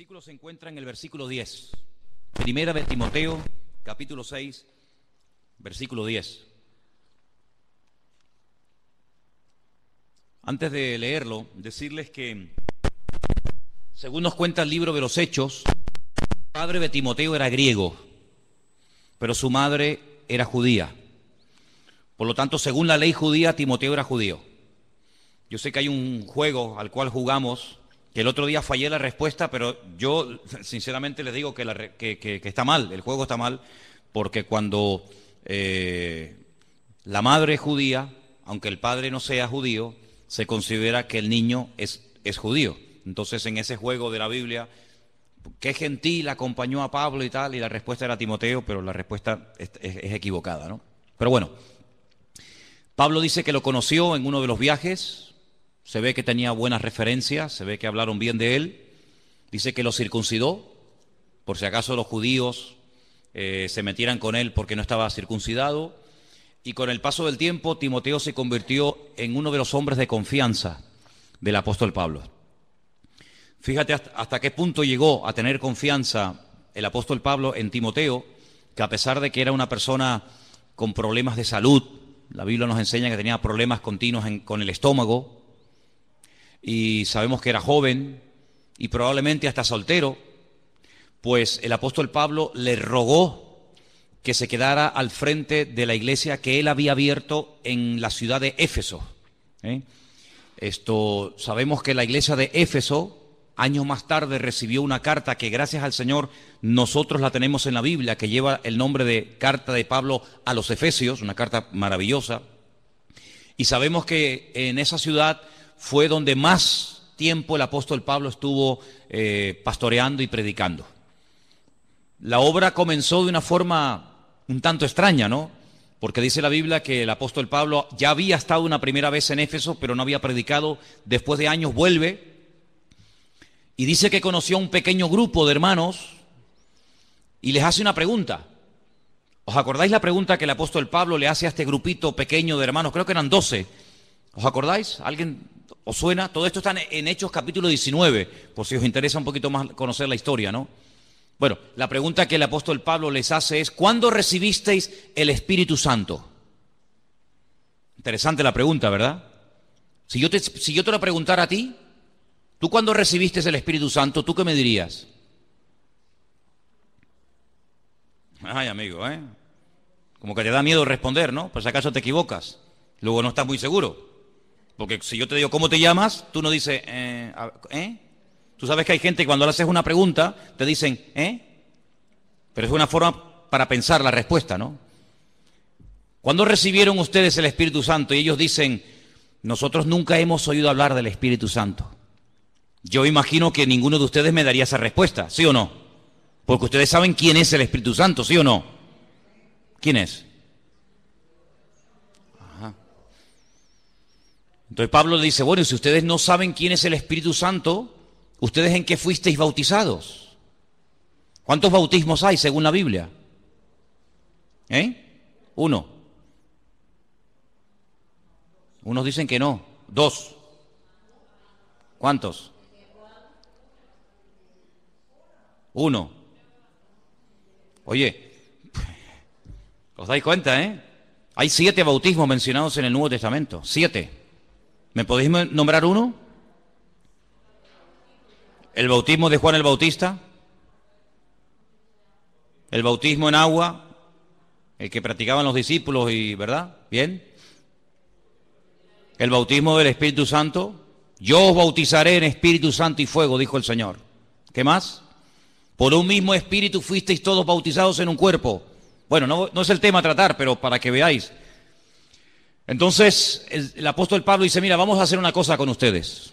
versículo se encuentra en el versículo 10. Primera de Timoteo, capítulo 6, versículo 10. Antes de leerlo, decirles que, según nos cuenta el libro de los Hechos, el padre de Timoteo era griego, pero su madre era judía. Por lo tanto, según la ley judía, Timoteo era judío. Yo sé que hay un juego al cual jugamos, que el otro día fallé la respuesta, pero yo sinceramente les digo que está mal, el juego está mal, porque cuando la madre es judía, aunque el padre no sea judío, se considera que el niño es judío. Entonces, en ese juego de la Biblia, qué gentil acompañó a Pablo y tal, y la respuesta era Timoteo, pero la respuesta es equivocada, ¿no? Pero bueno, Pablo dice que lo conoció en uno de los viajes. Se ve que tenía buenas referencias, se ve que hablaron bien de él. Dice que lo circuncidó, por si acaso los judíos se metieran con él porque no estaba circuncidado. Y con el paso del tiempo, Timoteo se convirtió en uno de los hombres de confianza del apóstol Pablo. Fíjate hasta qué punto llegó a tener confianza el apóstol Pablo en Timoteo, que a pesar de que era una persona con problemas de salud, la Biblia nos enseña que tenía problemas continuos con el estómago, y sabemos que era joven y probablemente hasta soltero, pues el apóstol Pablo le rogó que se quedara al frente de la iglesia que él había abierto en la ciudad de Éfeso. Sabemos que la iglesia de Éfeso, años más tarde, recibió una carta que gracias al Señor nosotros la tenemos en la Biblia, que lleva el nombre de Carta de Pablo a los Efesios, una carta maravillosa. Y sabemos que en esa ciudad fue donde más tiempo el apóstol Pablo estuvo pastoreando y predicando. La obra comenzó de una forma un tanto extraña, ¿no? Porque dice la Biblia que el apóstol Pablo ya había estado una primera vez en Éfeso, pero no había predicado. Después de años vuelve y dice que conoció a un pequeño grupo de hermanos y les hace una pregunta. ¿Os acordáis la pregunta que el apóstol Pablo le hace a este grupito pequeño de hermanos? Creo que eran 12. ¿Os acordáis? ¿Alguien os suena? Todo esto está en Hechos capítulo 19, por si os interesa un poquito más conocer la historia, ¿no? Bueno, la pregunta que el apóstol Pablo les hace es: ¿cuándo recibisteis el Espíritu Santo? Interesante la pregunta, ¿verdad? Si yo te lo preguntara a ti, ¿tú cuándo recibiste el Espíritu Santo? ¿Tú qué me dirías? Ay, amigo, como que te da miedo responder, ¿no? Por si acaso te equivocas. Luego no estás muy seguro. Porque si yo te digo ¿cómo te llamas? Tú no dices, Tú sabes que hay gente que cuando le haces una pregunta te dicen, Pero es una forma para pensar la respuesta, ¿no? ¿Cuándo recibieron ustedes el Espíritu Santo? Y ellos dicen, nosotros nunca hemos oído hablar del Espíritu Santo. Yo imagino que ninguno de ustedes me daría esa respuesta, ¿sí o no? Porque ustedes saben quién es el Espíritu Santo, ¿sí o no? ¿Quién es? Entonces Pablo le dice, bueno, si ustedes no saben quién es el Espíritu Santo, ¿ustedes en qué fuisteis bautizados? ¿Cuántos bautismos hay según la Biblia? 1. Unos dicen que no. 2. ¿Cuántos? 1. Oye, ¿os dais cuenta, Hay 7 bautismos mencionados en el Nuevo Testamento. 7. ¿Me podéis nombrar uno? El bautismo de Juan el Bautista. El bautismo en agua, el que practicaban los discípulos, ¿verdad? Bien. El bautismo del Espíritu Santo. Yo os bautizaré en Espíritu Santo y fuego, dijo el Señor. ¿Qué más? Por un mismo Espíritu fuisteis todos bautizados en un cuerpo. Bueno, no es el tema a tratar, pero para que veáis. Entonces, el apóstol Pablo dice, mira, vamos a hacer una cosa con ustedes.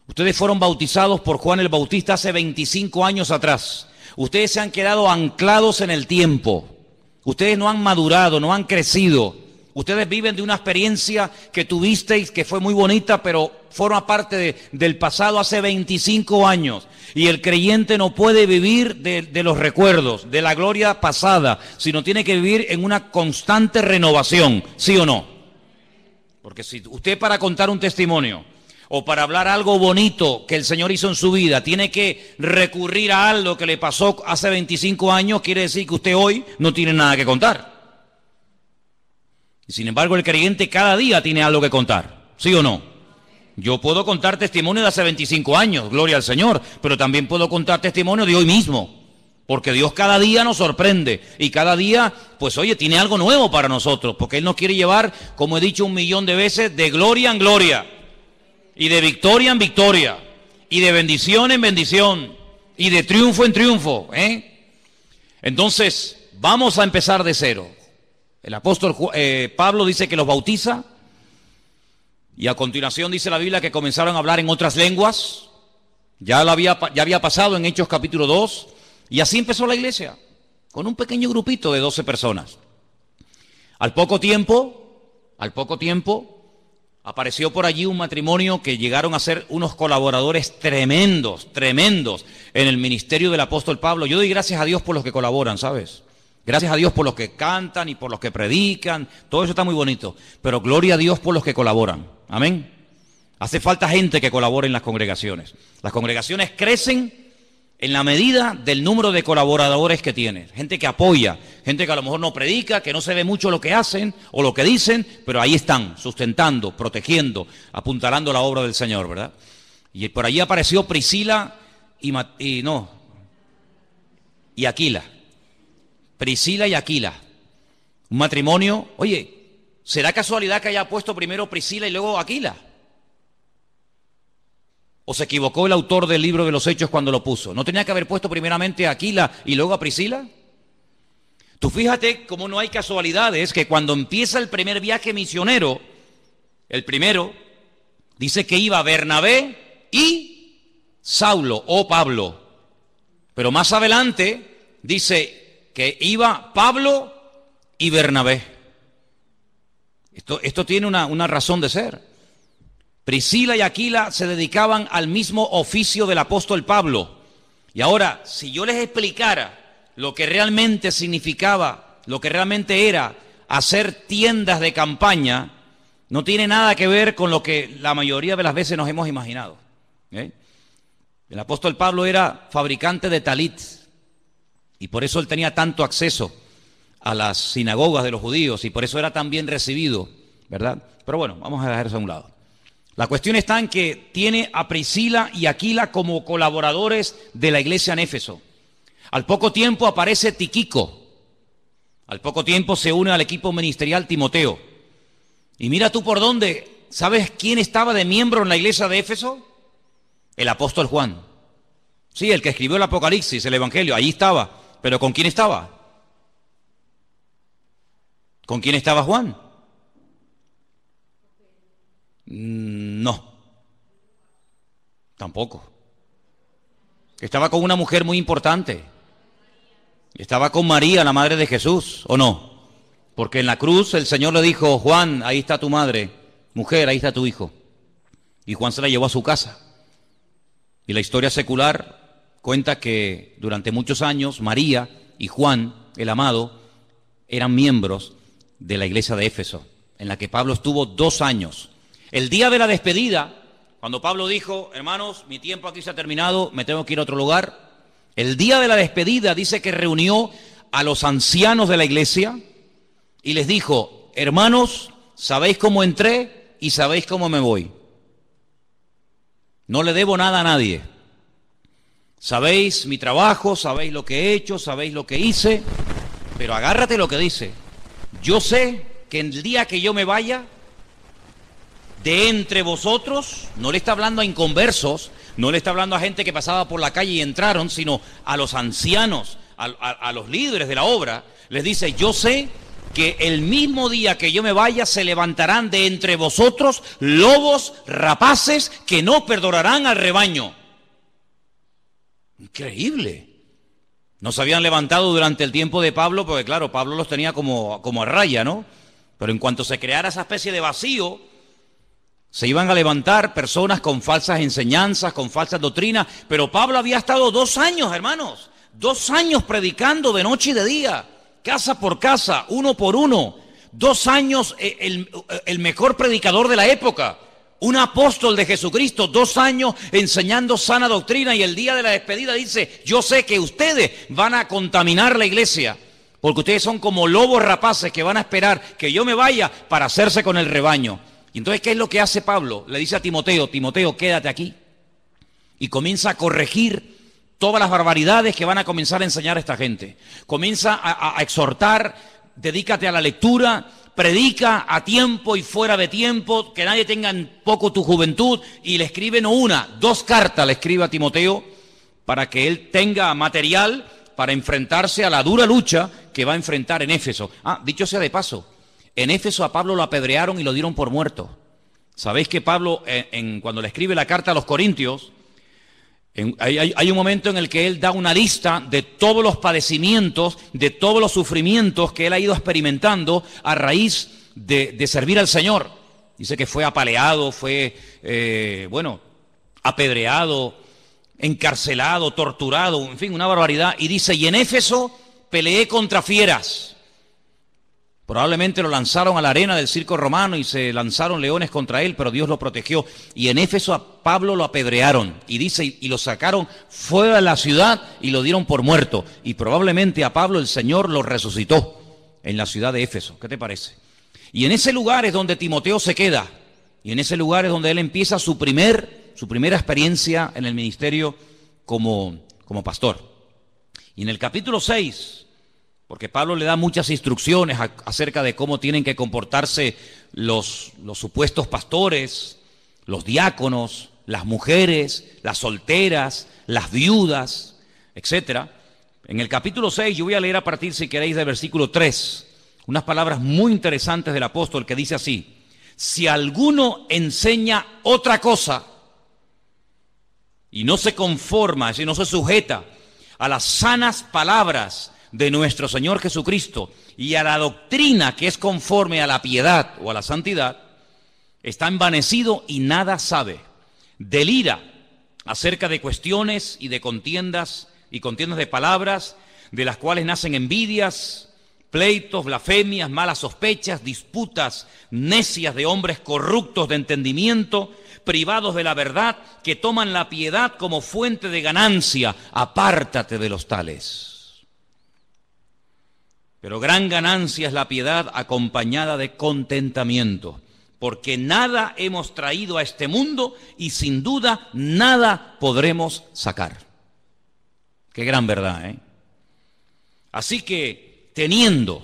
Ustedes fueron bautizados por Juan el Bautista hace 25 años atrás. Ustedes se han quedado anclados en el tiempo. Ustedes no han madurado, no han crecido. Ustedes viven de una experiencia que tuvisteis que fue muy bonita, pero forma parte del pasado hace 25 años. Y el creyente no puede vivir de los recuerdos, de la gloria pasada, sino tiene que vivir en una constante renovación, ¿sí o no? Porque si usted, para contar un testimonio o para hablar algo bonito que el Señor hizo en su vida, tiene que recurrir a algo que le pasó hace 25 años, quiere decir que usted hoy no tiene nada que contar. Y sin embargo, el creyente cada día tiene algo que contar, ¿sí o no? Yo puedo contar testimonio de hace 25 años, gloria al Señor, pero también puedo contar testimonio de hoy mismo, porque Dios cada día nos sorprende y cada día, pues oye, tiene algo nuevo para nosotros, porque Él nos quiere llevar, como he dicho 1.000.000 de veces, de gloria en gloria, y de victoria en victoria, y de bendición en bendición, y de triunfo en triunfo, Entonces, vamos a empezar de cero. El apóstol Pablo dice que los bautiza, y a continuación dice la Biblia que comenzaron a hablar en otras lenguas. Ya había pasado en Hechos capítulo 2, y así empezó la iglesia, con un pequeño grupito de 12 personas. Al poco tiempo, apareció por allí un matrimonio que llegaron a ser unos colaboradores tremendos en el ministerio del apóstol Pablo. Yo doy gracias a Dios por los que colaboran, ¿sabes? Gracias a Dios por los que cantan y por los que predican, todo eso está muy bonito, pero gloria a Dios por los que colaboran, amén. Hace falta gente que colabore en las congregaciones. Las congregaciones crecen en la medida del número de colaboradores que tienen, gente que apoya, gente que a lo mejor no predica, que no se ve mucho lo que hacen o lo que dicen, pero ahí están, sustentando, protegiendo, apuntalando la obra del Señor, ¿verdad? Y por allí apareció Priscila y Aquila. Priscila y Aquila, un matrimonio. Oye, ¿será casualidad que haya puesto primero Priscila y luego Aquila? ¿O se equivocó el autor del libro de los Hechos cuando lo puso? ¿No tenía que haber puesto primeramente a Aquila y luego a Priscila? Tú fíjate cómo no hay casualidades, que cuando empieza el primer viaje misionero, el primero, dice que iba Bernabé y Saulo o Pablo. Pero más adelante dice que iba Pablo y Bernabé. Esto tiene una razón de ser. Priscila y Aquila se dedicaban al mismo oficio del apóstol Pablo. Y ahora, si yo les explicara lo que realmente significaba, lo que realmente era hacer tiendas de campaña, no tiene nada que ver con lo que la mayoría de las veces nos hemos imaginado. El apóstol Pablo era fabricante de talit, y por eso él tenía tanto acceso a las sinagogas de los judíos, y por eso era tan bien recibido, ¿verdad? Pero bueno, vamos a dejar eso a un lado. La cuestión está en que tiene a Priscila y Aquila como colaboradores de la iglesia en Éfeso. Al poco tiempo aparece Tíquico. Al poco tiempo se une al equipo ministerial Timoteo. Y mira tú por dónde. ¿Sabes quién estaba de miembro en la iglesia de Éfeso? El apóstol Juan. Sí, el que escribió el Apocalipsis, el Evangelio, allí estaba. ¿Pero con quién estaba? ¿Con quién estaba Juan? No, tampoco. Estaba con una mujer muy importante. Estaba con María, la madre de Jesús, ¿o no? Porque en la cruz el Señor le dijo: Juan, ahí está tu madre, mujer, ahí está tu hijo. Y Juan se la llevó a su casa. Y la historia secular cuenta que durante muchos años María y Juan, el amado, eran miembros de la iglesia de Éfeso, en la que Pablo estuvo 2 años. El día de la despedida, cuando Pablo dijo: hermanos, mi tiempo aquí se ha terminado, me tengo que ir a otro lugar. El día de la despedida dice que reunió a los ancianos de la iglesia y les dijo: hermanos, sabéis cómo entré y sabéis cómo me voy. No le debo nada a nadie. Sabéis mi trabajo, sabéis lo que he hecho, sabéis lo que hice, pero agárrate lo que dice. Yo sé que el día que yo me vaya, de entre vosotros, no le está hablando a inconversos, no le está hablando a gente que pasaba por la calle y entraron, sino a los ancianos, a los líderes de la obra, les dice: yo sé que el mismo día que yo me vaya se levantarán de entre vosotros lobos rapaces que no perdonarán al rebaño. Increíble. No se habían levantado durante el tiempo de Pablo, porque claro, Pablo los tenía como a raya, ¿no? Pero en cuanto se creara esa especie de vacío, se iban a levantar personas con falsas enseñanzas, con falsas doctrinas. Pero Pablo había estado 2 años, hermanos, 2 años predicando de noche y de día, casa por casa, uno por uno. 2 años, el mejor predicador de la época. Un apóstol de Jesucristo, 2 años enseñando sana doctrina, y el día de la despedida dice: yo sé que ustedes van a contaminar la iglesia, porque ustedes son como lobos rapaces que van a esperar que yo me vaya para hacerse con el rebaño. Y entonces, ¿qué es lo que hace Pablo? Le dice a Timoteo: Timoteo, quédate aquí. Y comienza a corregir todas las barbaridades que van a comenzar a enseñar a esta gente. Comienza a exhortar: dedícate a la lectura, predica a tiempo y fuera de tiempo, que nadie tenga en poco tu juventud. Y le escribe no una, 2 cartas le escribe a Timoteo para que él tenga material para enfrentarse a la dura lucha que va a enfrentar en Éfeso. Dicho sea de paso, en Éfeso a Pablo lo apedrearon y lo dieron por muerto. Sabéis que Pablo, cuando le escribe la carta a los Corintios, hay un momento en el que él da una lista de todos los padecimientos, de todos los sufrimientos que él ha ido experimentando a raíz de servir al Señor. Dice que fue apaleado, fue, apedreado, encarcelado, torturado, en fin, una barbaridad. Y dice: y en Éfeso peleé contra fieras. Probablemente lo lanzaron a la arena del circo romano y se lanzaron leones contra él, pero Dios lo protegió. Y en Éfeso a Pablo lo apedrearon, y dice, y lo sacaron fuera de la ciudad y lo dieron por muerto. Y probablemente a Pablo el Señor lo resucitó en la ciudad de Éfeso. ¿Qué te parece? Y en ese lugar es donde Timoteo se queda, y en ese lugar es donde él empieza su primera experiencia en el ministerio como pastor. Y en el capítulo 6... porque Pablo le da muchas instrucciones acerca de cómo tienen que comportarse los supuestos pastores, los diáconos, las mujeres, las solteras, las viudas, etc. En el capítulo 6 yo voy a leer a partir, si queréis, del versículo 3, unas palabras muy interesantes del apóstol que dice así: si alguno enseña otra cosa y no se conforma, es decir, no se sujeta a las sanas palabras de nuestro Señor Jesucristo y a la doctrina que es conforme a la piedad o a la santidad, está envanecido y nada sabe. Delira acerca de cuestiones y de contiendas de palabras, de las cuales nacen envidias, pleitos, blasfemias, malas sospechas, disputas necias de hombres corruptos de entendimiento, privados de la verdad, que toman la piedad como fuente de ganancia. Apártate de los tales. Pero gran ganancia es la piedad acompañada de contentamiento, porque nada hemos traído a este mundo y sin duda nada podremos sacar. Qué gran verdad, ¿eh? Así que, teniendo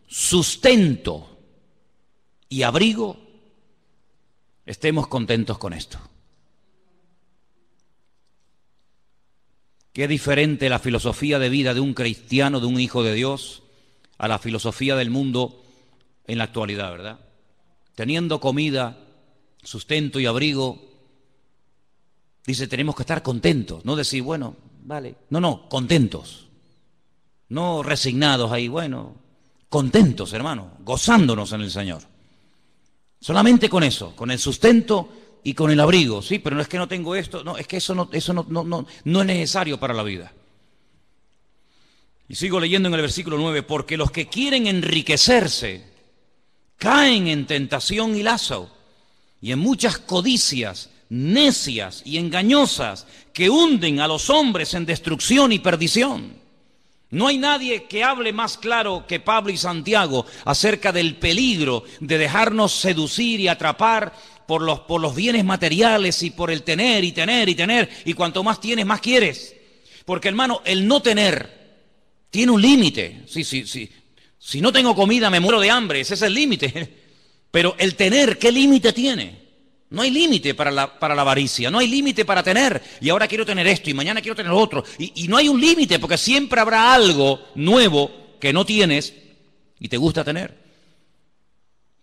sustento y abrigo, estemos contentos con esto. Qué diferente la filosofía de vida de un cristiano, de un hijo de Dios, a la filosofía del mundo en la actualidad, ¿verdad? Teniendo comida, sustento y abrigo, dice, tenemos que estar contentos, no decir, bueno, vale, no, contentos, no resignados ahí, bueno, contentos, hermano, gozándonos en el Señor. Solamente con eso, con el sustento y con el abrigo, sí, pero no es que no tengo esto, no, es que eso no es necesario para la vida. Y sigo leyendo en el versículo 9, porque los que quieren enriquecerse caen en tentación y lazo, y en muchas codicias necias y engañosas que hunden a los hombres en destrucción y perdición. No hay nadie que hable más claro que Pablo y Santiago acerca del peligro de dejarnos seducir y atrapar por los bienes materiales y por el tener, y cuanto más tienes, más quieres. Porque, hermano, el no tener tiene un límite. Sí. Si no tengo comida me muero de hambre, ese es el límite. Pero el tener, ¿qué límite tiene? No hay límite para la avaricia, no hay límite para tener. Y ahora quiero tener esto y mañana quiero tener lo otro. Y no hay un límite, porque siempre habrá algo nuevo que no tienes y te gusta tener.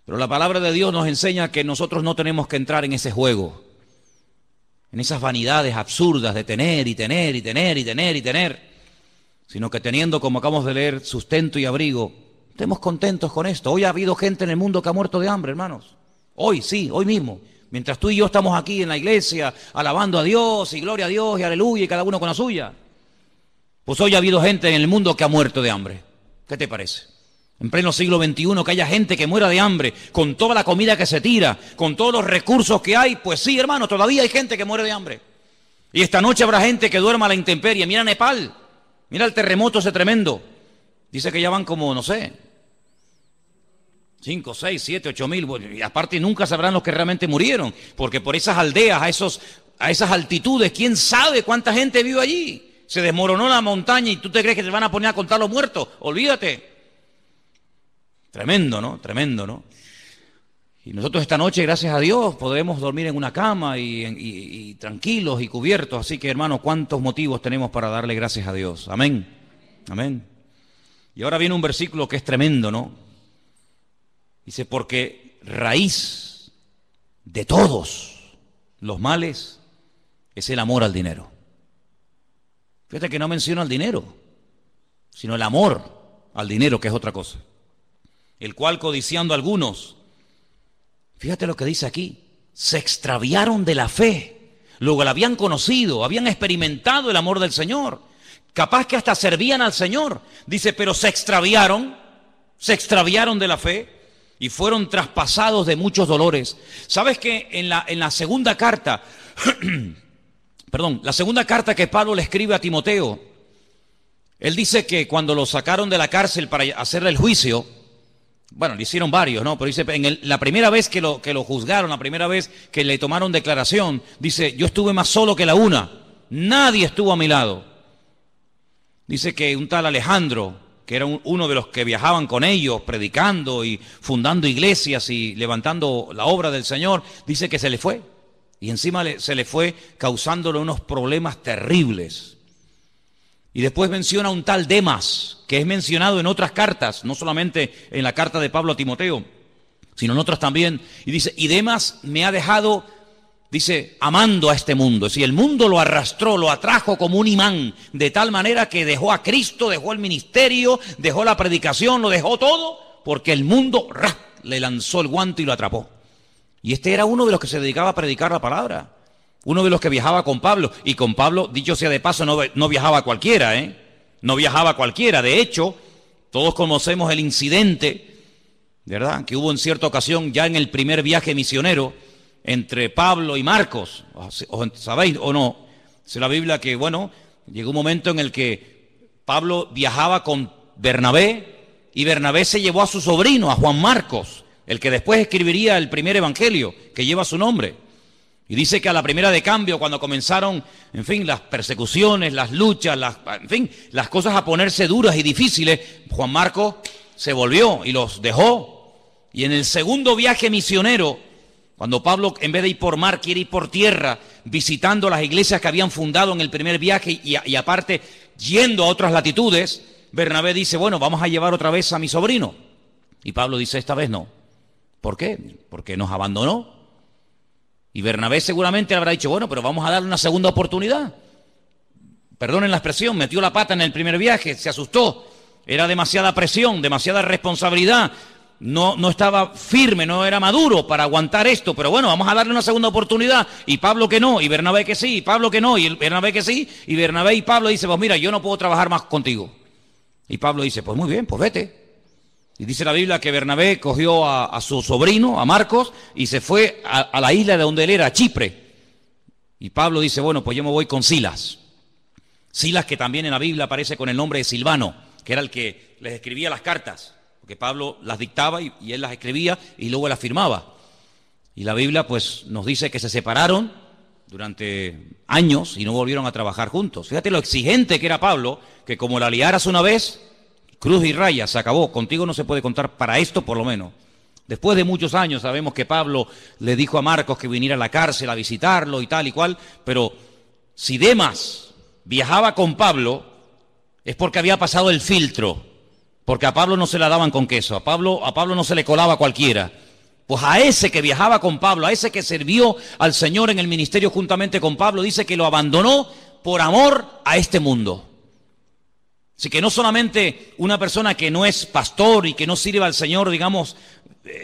Pero la palabra de Dios nos enseña que nosotros no tenemos que entrar en ese juego, en esas vanidades absurdas de tener, sino que teniendo, como acabamos de leer, sustento y abrigo, estemos contentos con esto. Hoy ha habido gente en el mundo que ha muerto de hambre, hermanos. Hoy, sí, hoy mismo. Mientras tú y yo estamos aquí en la iglesia, alabando a Dios, y gloria a Dios, y aleluya, y cada uno con la suya. Pues hoy ha habido gente en el mundo que ha muerto de hambre. ¿Qué te parece? En pleno siglo XXI, que haya gente que muera de hambre, con toda la comida que se tira, con todos los recursos que hay, pues sí, hermano, todavía hay gente que muere de hambre. Y esta noche habrá gente que duerma a la intemperie. Mira Nepal, mira el terremoto ese tremendo. Dice que ya van como, no sé, 5, 6, 7, 8 mil. Bueno, y aparte nunca sabrán los que realmente murieron, porque por esas aldeas, a esas altitudes, ¿quién sabe cuánta gente vive allí? Se desmoronó la montaña y tú te crees que te van a poner a contar los muertos. Olvídate. Tremendo, ¿no? Tremendo, ¿no? Y nosotros esta noche, gracias a Dios, podremos dormir en una cama y tranquilos y cubiertos. Así que, hermanos, ¿cuántos motivos tenemos para darle gracias a Dios? Amén. Amén. Y ahora viene un versículo que es tremendo, ¿no? Dice, porque raíz de todos los males es el amor al dinero. Fíjate que no menciona el dinero, sino el amor al dinero, que es otra cosa. El cual, codiciando algunos, fíjate lo que dice aquí, se extraviaron de la fe. Luego la habían conocido, habían experimentado el amor del Señor. Capaz que hasta servían al Señor. Dice, pero se extraviaron de la fe y fueron traspasados de muchos dolores. ¿Sabes que en la segunda carta, la segunda carta que Pablo le escribe a Timoteo, él dice que cuando lo sacaron de la cárcel para hacerle el juicio, bueno, le hicieron varios, ¿no? Pero dice, la primera vez que lo juzgaron, la primera vez que le tomaron declaración, dice, yo estuve más solo que la una, nadie estuvo a mi lado. Dice que un tal Alejandro, que era uno de los que viajaban con ellos, predicando y fundando iglesias y levantando la obra del Señor, dice que se le fue. Y encima se le fue causándole unos problemas terribles. Y después menciona un tal Demas, que es mencionado en otras cartas, no solamente en la carta de Pablo a Timoteo, sino en otras también. Y dice, y Demas me ha dejado, dice, amando a este mundo. Es decir, el mundo lo arrastró, lo atrajo como un imán, de tal manera que dejó a Cristo, dejó el ministerio, dejó la predicación, lo dejó todo, porque el mundo le lanzó el guante y lo atrapó. Y este era uno de los que se dedicaba a predicar la palabra. Uno de los que viajaba con Pablo, y con Pablo, dicho sea de paso, no viajaba cualquiera, no viajaba cualquiera. De hecho, todos conocemos el incidente, ¿verdad?, que hubo en cierta ocasión ya en el primer viaje misionero entre Pablo y Marcos. ¿Sabéis o no? Dice la Biblia que, bueno, llegó un momento en el que Pablo viajaba con Bernabé, y Bernabé se llevó a su sobrino, a Juan Marcos, el que después escribiría el primer evangelio, que lleva su nombre. Y dice que a la primera de cambio, cuando comenzaron, en fin, las persecuciones, las luchas, en fin, las cosas a ponerse duras y difíciles, Juan Marcos se volvió y los dejó. Y en el segundo viaje misionero, cuando Pablo, en vez de ir por mar, quiere ir por tierra, visitando las iglesias que habían fundado en el primer viaje y aparte yendo a otras latitudes, Bernabé dice, bueno, vamos a llevar otra vez a mi sobrino. Y Pablo dice, esta vez no. ¿Por qué? Porque nos abandonó. Y Bernabé seguramente le habrá dicho, bueno, pero vamos a darle una segunda oportunidad. Perdonen la expresión, metió la pata en el primer viaje, se asustó. Era demasiada presión, demasiada responsabilidad. No estaba firme, no era maduro para aguantar esto. Pero bueno, vamos a darle una segunda oportunidad. Y Pablo que no, y Bernabé que sí, y Pablo que no, y Bernabé que sí. Y Bernabé y Pablo dicen, pues mira, yo no puedo trabajar más contigo. Y Pablo dice, pues muy bien, pues vete. Y dice la Biblia que Bernabé cogió a su sobrino, a Marcos, y se fue a la isla de donde él era, a Chipre. Y Pablo dice, bueno, pues yo me voy con Silas. Silas, que también en la Biblia aparece con el nombre de Silvano, que era el que les escribía las cartas, porque Pablo las dictaba y él las escribía y luego las firmaba. Y la Biblia pues nos dice que se separaron durante años y no volvieron a trabajar juntos. Fíjate lo exigente que era Pablo, que como la liaras una vez, cruz y raya, se acabó. Contigo no se puede contar para esto, por lo menos. Después de muchos años sabemos que Pablo le dijo a Marcos que viniera a la cárcel a visitarlo y tal y cual, pero si Demas viajaba con Pablo es porque había pasado el filtro, porque a Pablo no se la daban con queso, a Pablo no se le colaba cualquiera. Pues a ese que viajaba con Pablo, a ese que sirvió al Señor en el ministerio juntamente con Pablo, dice que lo abandonó por amor a este mundo. Así que no solamente una persona que no es pastor y que no sirve al Señor, digamos,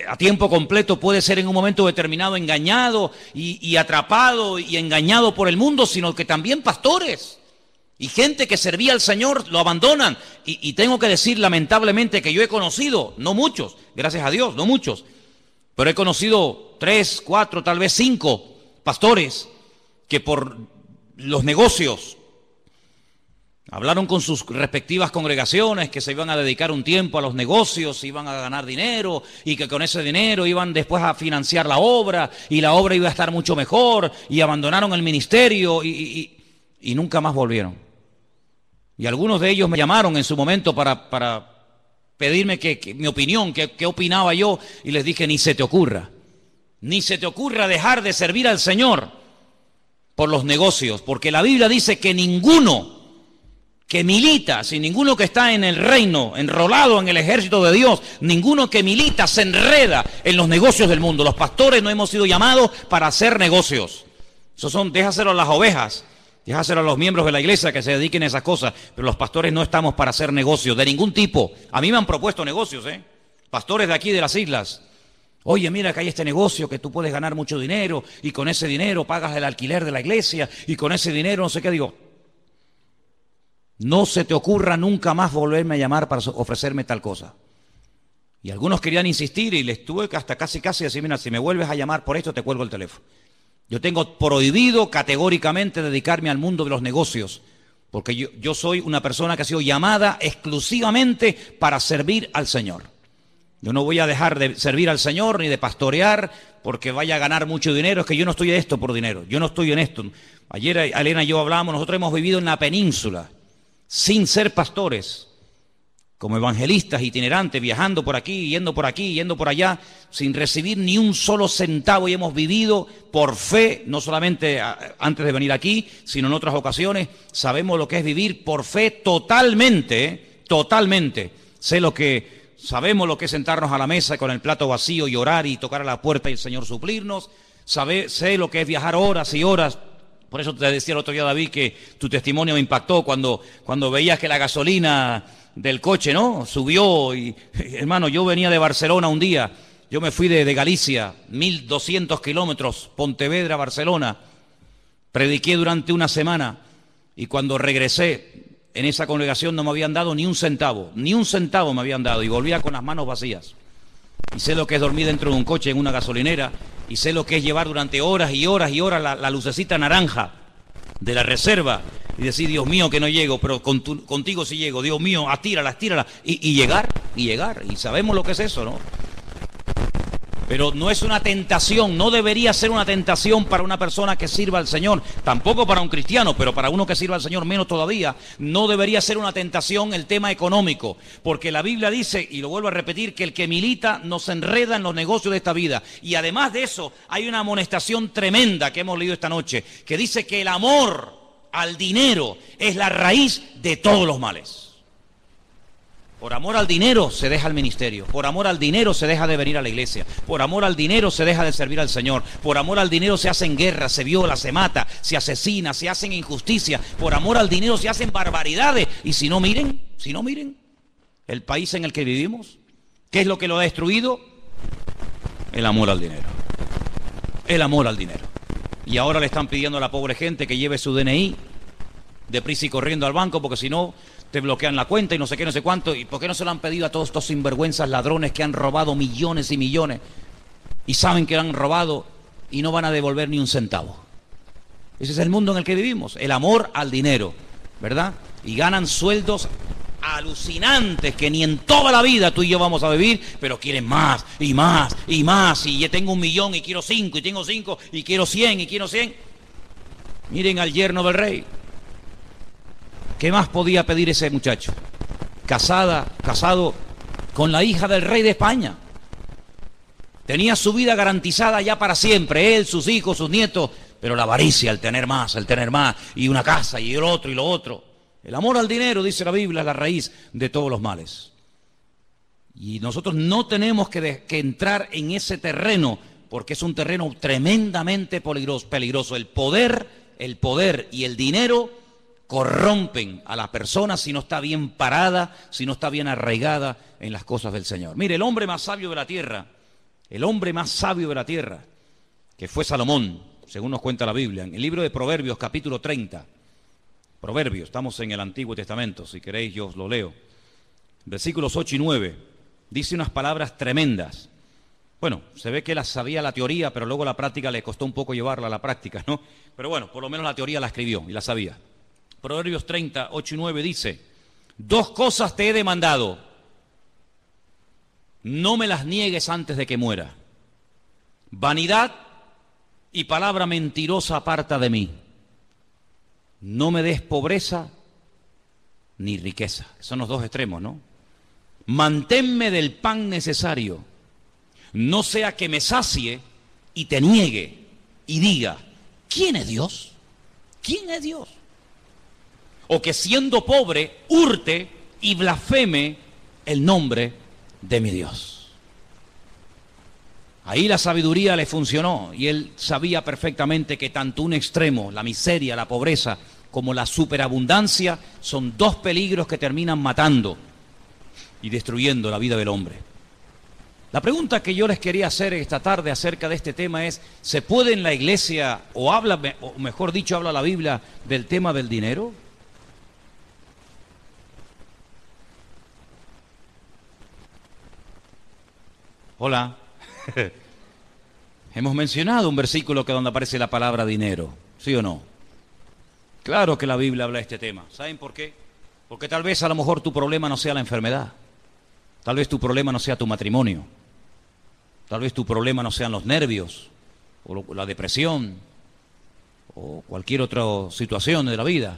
a tiempo completo puede ser en un momento determinado engañado y atrapado y engañado por el mundo, sino que también pastores Y gente que servía al Señor lo abandonan. Y tengo que decir lamentablemente que yo he conocido, no muchos, gracias a Dios, no muchos, pero he conocido 3, 4, tal vez 5 pastores que por los negocios hablaron con sus respectivas congregaciones que se iban a dedicar un tiempo a los negocios, iban a ganar dinero y que con ese dinero iban después a financiar la obra y la obra iba a estar mucho mejor y abandonaron el ministerio y nunca más volvieron. Y algunos de ellos me llamaron en su momento para pedirme que mi opinión, qué opinaba yo, y les dije, ni se te ocurra dejar de servir al Señor por los negocios, porque la Biblia dice que ninguno que milita, si ninguno que está en el reino, enrolado en el ejército de Dios, ninguno que milita se enreda en los negocios del mundo. Los pastores no hemos sido llamados para hacer negocios. Déjaselo a las ovejas. Déjaselo a los miembros de la iglesia que se dediquen a esas cosas, pero los pastores no estamos para hacer negocios de ningún tipo. A mí me han propuesto negocios, pastores de aquí de las islas. Oye, mira que hay este negocio que tú puedes ganar mucho dinero y con ese dinero pagas el alquiler de la iglesia y con ese dinero no sé qué. Digo, no se te ocurra nunca más volverme a llamar para ofrecerme tal cosa. Y algunos querían insistir y les tuve que hasta casi decir, mira, si me vuelves a llamar por esto te cuelgo el teléfono. Yo tengo prohibido categóricamente dedicarme al mundo de los negocios, porque yo soy una persona que ha sido llamada exclusivamente para servir al Señor. Yo no voy a dejar de servir al Señor ni de pastorear porque vaya a ganar mucho dinero. Es que yo no estoy en esto por dinero, yo no estoy en esto. Ayer Elena y yo hablamos, nosotros hemos vivido en la península sin ser pastores, como evangelistas itinerantes, viajando por aquí, yendo por allá, sin recibir ni un solo centavo, y hemos vivido por fe, no solamente antes de venir aquí, sino en otras ocasiones. Sabemos lo que es vivir por fe totalmente, totalmente. Sabemos lo que es sentarnos a la mesa con el plato vacío y orar y tocar a la puerta y el Señor suplirnos. Sé lo que es viajar horas y horas. Por eso te decía el otro día, David, que tu testimonio me impactó cuando veías que la gasolina del coche, ¿no?, subió. Y hermano, yo venía de Barcelona un día, yo me fui de Galicia, 1200 kilómetros, Pontevedra, Barcelona, prediqué durante una semana y cuando regresé en esa congregación no me habían dado ni un centavo me habían dado, y volvía con las manos vacías. Y sé lo que es dormir dentro de un coche en una gasolinera, y sé lo que es llevar durante horas y horas y horas la lucecita naranja de la reserva y decir, Dios mío, que no llego, pero contigo sí llego, Dios mío, estírala, y llegar, y sabemos lo que es eso, ¿no? Pero no es una tentación, no debería ser una tentación para una persona que sirva al Señor, tampoco para un cristiano, pero para uno que sirva al Señor menos todavía. No debería ser una tentación el tema económico, porque la Biblia dice, y lo vuelvo a repetir, que el que milita no se enreda en los negocios de esta vida. Y además de eso, hay una amonestación tremenda que hemos leído esta noche, que dice que el amor al dinero es la raíz de todos los males. Por amor al dinero se deja el ministerio, por amor al dinero se deja de venir a la iglesia, por amor al dinero se deja de servir al Señor, por amor al dinero se hacen guerras, se viola, se mata, se asesina, se hacen injusticias, por amor al dinero se hacen barbaridades. Y si no miren el país en el que vivimos, ¿qué es lo que lo ha destruido? El amor al dinero, el amor al dinero. Y ahora le están pidiendo a la pobre gente que lleve su DNI deprisa y corriendo al banco, porque si no te bloquean la cuenta y no sé qué, no sé cuánto. ¿Y por qué no se lo han pedido a todos estos sinvergüenzas ladrones que han robado millones y millones y saben que han robado y no van a devolver ni un centavo? Ese es el mundo en el que vivimos, el amor al dinero, ¿verdad? Y ganan sueldos alucinantes que ni en toda la vida tú y yo vamos a vivir, pero quieren más y más y más. Y yo tengo 1 millón y quiero 5, y tengo 5 y quiero 100 y quiero 100. Miren al yerno del rey. ¿Qué más podía pedir ese muchacho? Casado con la hija del rey de España. Tenía su vida garantizada ya para siempre, él, sus hijos, sus nietos, pero la avaricia, el tener más, y una casa, y el otro, y lo otro. El amor al dinero, dice la Biblia, es la raíz de todos los males. Y nosotros no tenemos que entrar en ese terreno, porque es un terreno tremendamente peligroso. El poder y el dinero corrompen a la persona si no está bien parada, si no está bien arraigada en las cosas del Señor. Mire, el hombre más sabio de la tierra, que fue Salomón, según nos cuenta la Biblia, en el libro de Proverbios, capítulo 30, Proverbios, estamos en el Antiguo Testamento, si queréis yo os lo leo. Versículos 8 y 9, dice unas palabras tremendas. Bueno, se ve que él sabía la teoría, pero luego la práctica le costó un poco llevarla a la práctica, ¿no? Pero bueno, por lo menos la teoría la escribió y la sabía. Proverbios 30, 8 y 9 dice: dos cosas te he demandado, no me las niegues antes de que muera. Vanidad y palabra mentirosa aparta de mí. No me des pobreza ni riqueza. Son los dos extremos, ¿no? Manténme del pan necesario, no sea que me sacie y te niegue y diga: ¿quién es Dios? ¿Quién es Dios? O que siendo pobre hurte y blasfeme el nombre de mi Dios. Ahí la sabiduría le funcionó y él sabía perfectamente que tanto un extremo, la miseria, la pobreza, como la superabundancia, son dos peligros que terminan matando y destruyendo la vida del hombre. La pregunta que yo les quería hacer esta tarde acerca de este tema es: ¿se puede en la iglesia, o mejor dicho, habla la Biblia del tema del dinero? Hola. Hemos mencionado un versículo donde aparece la palabra dinero, ¿sí o no? Claro que la Biblia habla de este tema. ¿Saben por qué? Porque tal vez a lo mejor tu problema no sea la enfermedad. Tal vez tu problema no sea tu matrimonio. Tal vez tu problema no sean los nervios, o la depresión, o cualquier otra situación de la vida.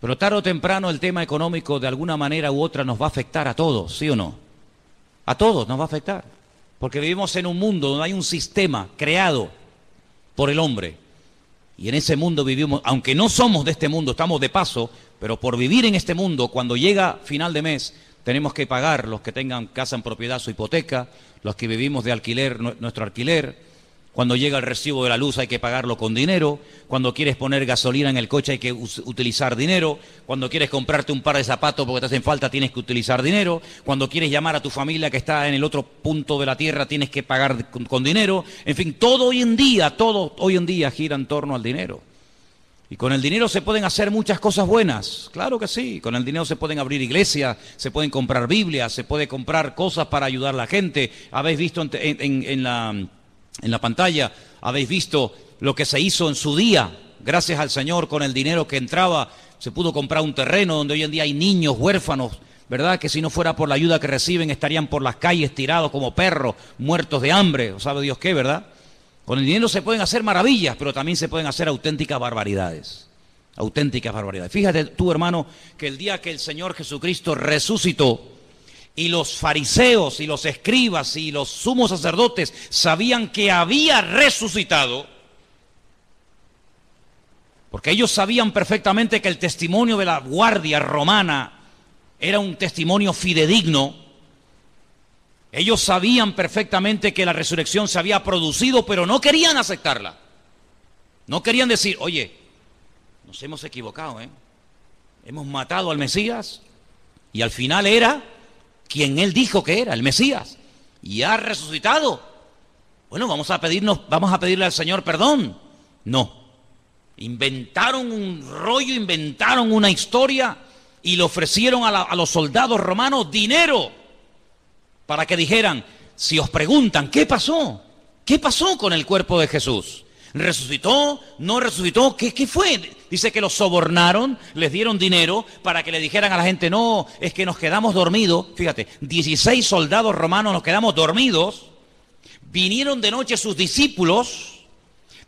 Pero tarde o temprano el tema económico de alguna manera u otra nos va a afectar a todos, ¿sí o no? A todos nos va a afectar. Porque vivimos en un mundo donde hay un sistema creado por el hombre. Y en ese mundo vivimos, aunque no somos de este mundo, estamos de paso, pero por vivir en este mundo, cuando llega final de mes, tenemos que pagar, los que tengan casa en propiedad, su hipoteca, los que vivimos de alquiler, nuestro alquiler. Cuando llega el recibo de la luz hay que pagarlo con dinero. Cuando quieres poner gasolina en el coche hay que utilizar dinero. Cuando quieres comprarte un par de zapatos porque te hacen falta tienes que utilizar dinero. Cuando quieres llamar a tu familia que está en el otro punto de la tierra tienes que pagar con dinero. En fin, todo hoy en día gira en torno al dinero. Y con el dinero se pueden hacer muchas cosas buenas, claro que sí. Con el dinero se pueden abrir iglesias, se pueden comprar Biblias, se puede comprar cosas para ayudar a la gente. Habéis visto en la pantalla, habéis visto lo que se hizo en su día, gracias al Señor, con el dinero que entraba, se pudo comprar un terreno donde hoy en día hay niños huérfanos, ¿verdad? Que si no fuera por la ayuda que reciben estarían por las calles tirados como perros, muertos de hambre, o sabe Dios qué, ¿verdad? Con el dinero se pueden hacer maravillas, pero también se pueden hacer auténticas barbaridades. Auténticas barbaridades. Fíjate tú, hermano, que el día que el Señor Jesucristo resucitó, y los fariseos y los escribas y los sumos sacerdotes sabían que había resucitado, porque ellos sabían perfectamente que el testimonio de la guardia romana era un testimonio fidedigno. Ellos sabían perfectamente que la resurrección se había producido, pero no querían aceptarla. No querían decir: oye, nos hemos equivocado, hemos matado al Mesías y al final era quien él dijo que era, el Mesías, y ha resucitado. Bueno, vamos a pedirle al Señor perdón. No. Inventaron un rollo, inventaron una historia y le ofrecieron a los soldados romanos dinero para que dijeran: si os preguntan, ¿qué pasó? ¿Qué pasó con el cuerpo de Jesús? ¿Resucitó? ¿No resucitó? ¿Qué fue? Dice que los sobornaron, les dieron dinero para que le dijeran a la gente: no, es que nos quedamos dormidos. Fíjate, 16 soldados romanos nos quedamos dormidos. Vinieron de noche sus discípulos,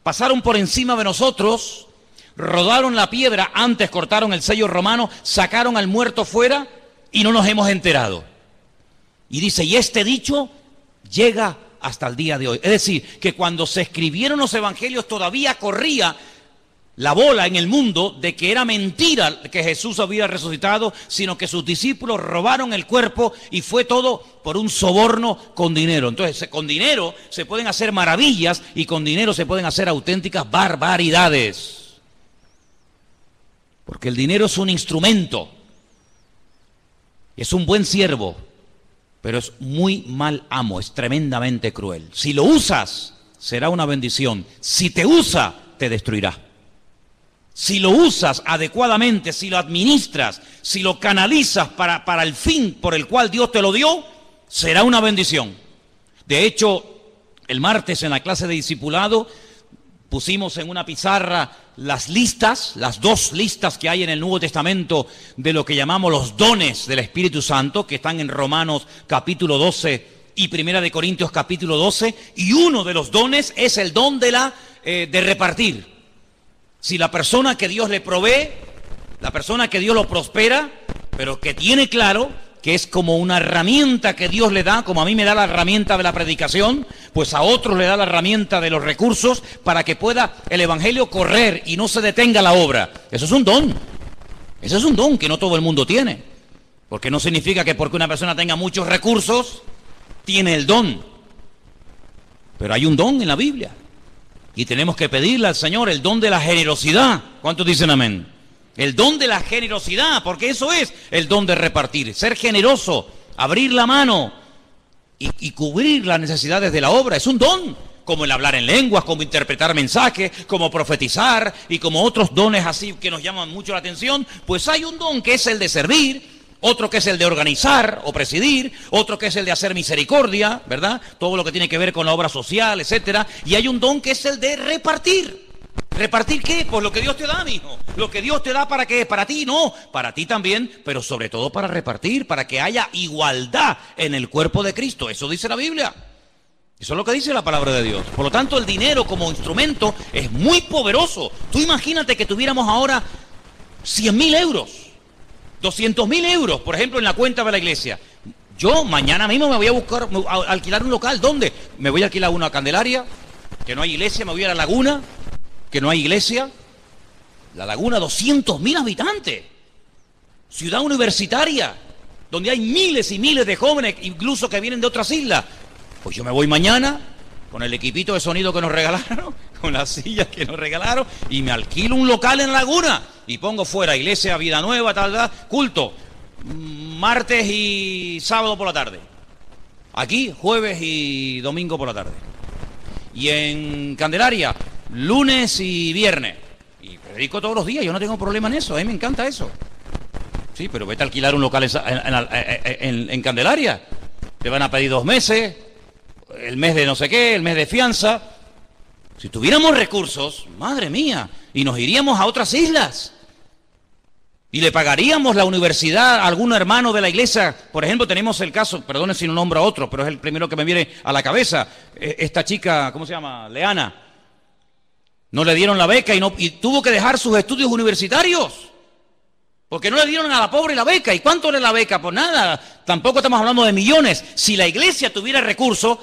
pasaron por encima de nosotros, rodaron la piedra, antes cortaron el sello romano, sacaron al muerto fuera y no nos hemos enterado. Y dice, y este dicho llega hasta el día de hoy. Es decir, que cuando se escribieron los evangelios todavía corría la bola en el mundo de que era mentira que Jesús había resucitado, sino que sus discípulos robaron el cuerpo y fue todo por un soborno con dinero. Entonces, con dinero se pueden hacer maravillas y con dinero se pueden hacer auténticas barbaridades. Porque el dinero es un instrumento, es un buen siervo, pero es muy mal amo, es tremendamente cruel. Si lo usas, será una bendición. Si te usa, te destruirá. si lo usas adecuadamente, si lo administras, si lo canalizas para el fin por el cual Dios te lo dio, será una bendición. De hecho, el martes en la clase de discipulado pusimos en una pizarra las listas, las 2 listas que hay en el Nuevo Testamento de lo que llamamos los dones del Espíritu Santo, que están en Romanos capítulo 12 y Primera de Corintios capítulo 12, y uno de los dones es el don de repartir. Si la persona que Dios le provee, la persona que Dios lo prospera, pero que tiene claro que es como una herramienta que Dios le da, como a mí me da la herramienta de la predicación, pues a otros le da la herramienta de los recursos para que pueda el evangelio correr y no se detenga la obra. Eso es un don. Eso es un don que no todo el mundo tiene. Porque no significa que porque una persona tenga muchos recursos, tiene el don. Pero hay un don en la Biblia. Y tenemos que pedirle al Señor el don de la generosidad. ¿Cuántos dicen amén? El don de la generosidad, porque eso es el don de repartir. Ser generoso, abrir la mano y cubrir las necesidades de la obra. Es un don, como el hablar en lenguas, como interpretar mensajes, como profetizar y como otros dones así que nos llaman mucho la atención. Pues hay un don que es el de servir, otro que es el de organizar o presidir, otro que es el de hacer misericordia, ¿verdad? Todo lo que tiene que ver con la obra social, etcétera. Y hay un don que es el de repartir. ¿Repartir qué? Pues lo que Dios te da, mijo. Lo que Dios te da, ¿para qué? Para ti, no. Para ti también, pero sobre todo para repartir, para que haya igualdad en el cuerpo de Cristo. Eso dice la Biblia. Eso es lo que dice la palabra de Dios. Por lo tanto, el dinero como instrumento es muy poderoso. Tú imagínate que tuviéramos ahora 100.000 euros, 200.000 euros, por ejemplo, en la cuenta de la iglesia. Yo mañana mismo me voy a alquilar un local. ¿Dónde? Me voy a alquilar uno a Candelaria, que no hay iglesia, me voy a La Laguna, que no hay iglesia. La Laguna, 200.000 habitantes. Ciudad universitaria, donde hay miles y miles de jóvenes, incluso que vienen de otras islas. Pues yo me voy mañana con el equipito de sonido que nos regalaron, con las sillas que nos regalaron, y me alquilo un local en La Laguna y pongo fuera iglesia, vida nueva, tal, culto, martes y sábado por la tarde. Aquí, jueves y domingo por la tarde. Y en Candelaria, lunes y viernes. Y predico todos los días, yo no tengo problema en eso, a mí me encanta eso. Sí, pero vete a alquilar un local en Candelaria. Te van a pedir 2 meses, el mes de no sé qué, el mes de fianza. Si tuviéramos recursos, madre mía, y nos iríamos a otras islas. Y le pagaríamos la universidad a algún hermano de la iglesia. Por ejemplo, tenemos el caso, perdone si no nombro a otro, pero es el primero que me viene a la cabeza. Esta chica, ¿cómo se llama? Leana. No le dieron la beca y tuvo que dejar sus estudios universitarios. Porque no le dieron a la pobre la beca. ¿Y cuánto era la beca? Pues nada, tampoco estamos hablando de millones. Si la iglesia tuviera recursos,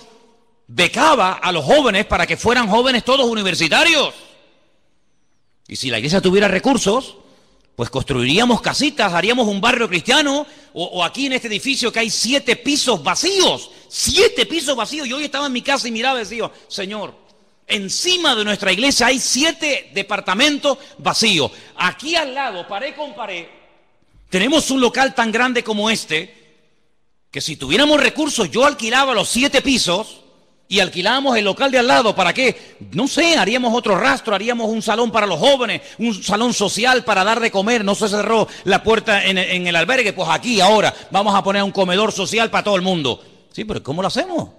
becaba a los jóvenes para que fueran jóvenes todos universitarios. Y si la iglesia tuviera recursos, pues construiríamos casitas, haríamos un barrio cristiano, o aquí en este edificio que hay 7 pisos vacíos. 7 pisos vacíos. Yo hoy estaba en mi casa y miraba y decía, Señor, encima de nuestra iglesia hay 7 departamentos vacíos. Aquí al lado, pared con pared, tenemos un local tan grande como este, que si tuviéramos recursos, yo alquilaba los 7 pisos y alquilábamos el local de al lado. ¿Para qué? No sé, haríamos otro rastro, haríamos un salón para los jóvenes, un salón social para dar de comer. No se cerró la puerta en el albergue, pues aquí ahora vamos a poner un comedor social para todo el mundo. Sí, pero ¿cómo lo hacemos?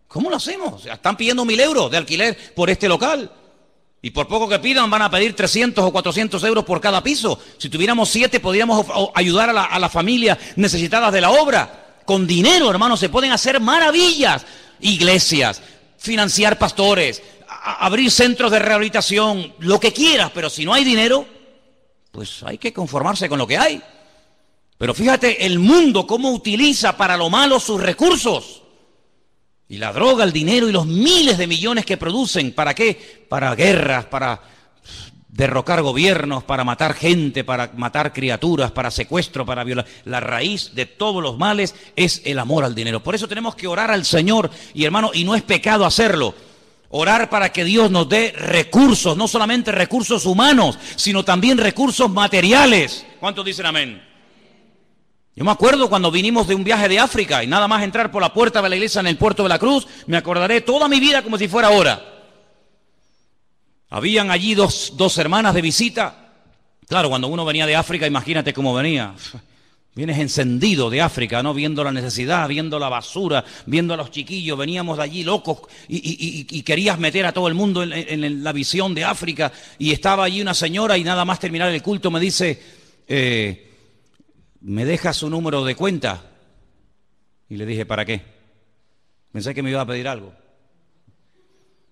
¿Cómo lo hacemos? O sea, están pidiendo 1.000 euros de alquiler por este local. Y por poco que pidan van a pedir 300 o 400 euros por cada piso. Si tuviéramos 7 podríamos ayudar a las familias necesitadas de la obra. Con dinero, hermano, se pueden hacer maravillas. Iglesias, financiar pastores, abrir centros de rehabilitación, lo que quieras. Pero si no hay dinero, pues hay que conformarse con lo que hay. Pero fíjate el mundo cómo utiliza para lo malo sus recursos. Y la droga, el dinero y los miles de millones que producen, ¿para qué? Para guerras, para derrocar gobiernos, para matar gente, para matar criaturas, para secuestro, para violar. La raíz de todos los males es el amor al dinero. Por eso tenemos que orar al Señor, y hermano, y no es pecado hacerlo. Orar para que Dios nos dé recursos, no solamente recursos humanos, sino también recursos materiales. ¿Cuántos dicen amén? Yo me acuerdo cuando vinimos de un viaje de África y nada más entrar por la puerta de la iglesia en el puerto de la Cruz, me acordaré toda mi vida como si fuera ahora. Habían allí dos hermanas de visita, Claro, cuando uno venía de África, imagínate cómo venía. Vienes encendido de África, ¿no? Viendo la necesidad, viendo la basura, viendo a los chiquillos. Veníamos de allí locos y querías meter a todo el mundo en la visión de África. Y estaba allí una señora y nada más terminar el culto me dice, ¿me deja su número de cuenta? Y le dije, ¿para qué? Pensé que me iba a pedir algo.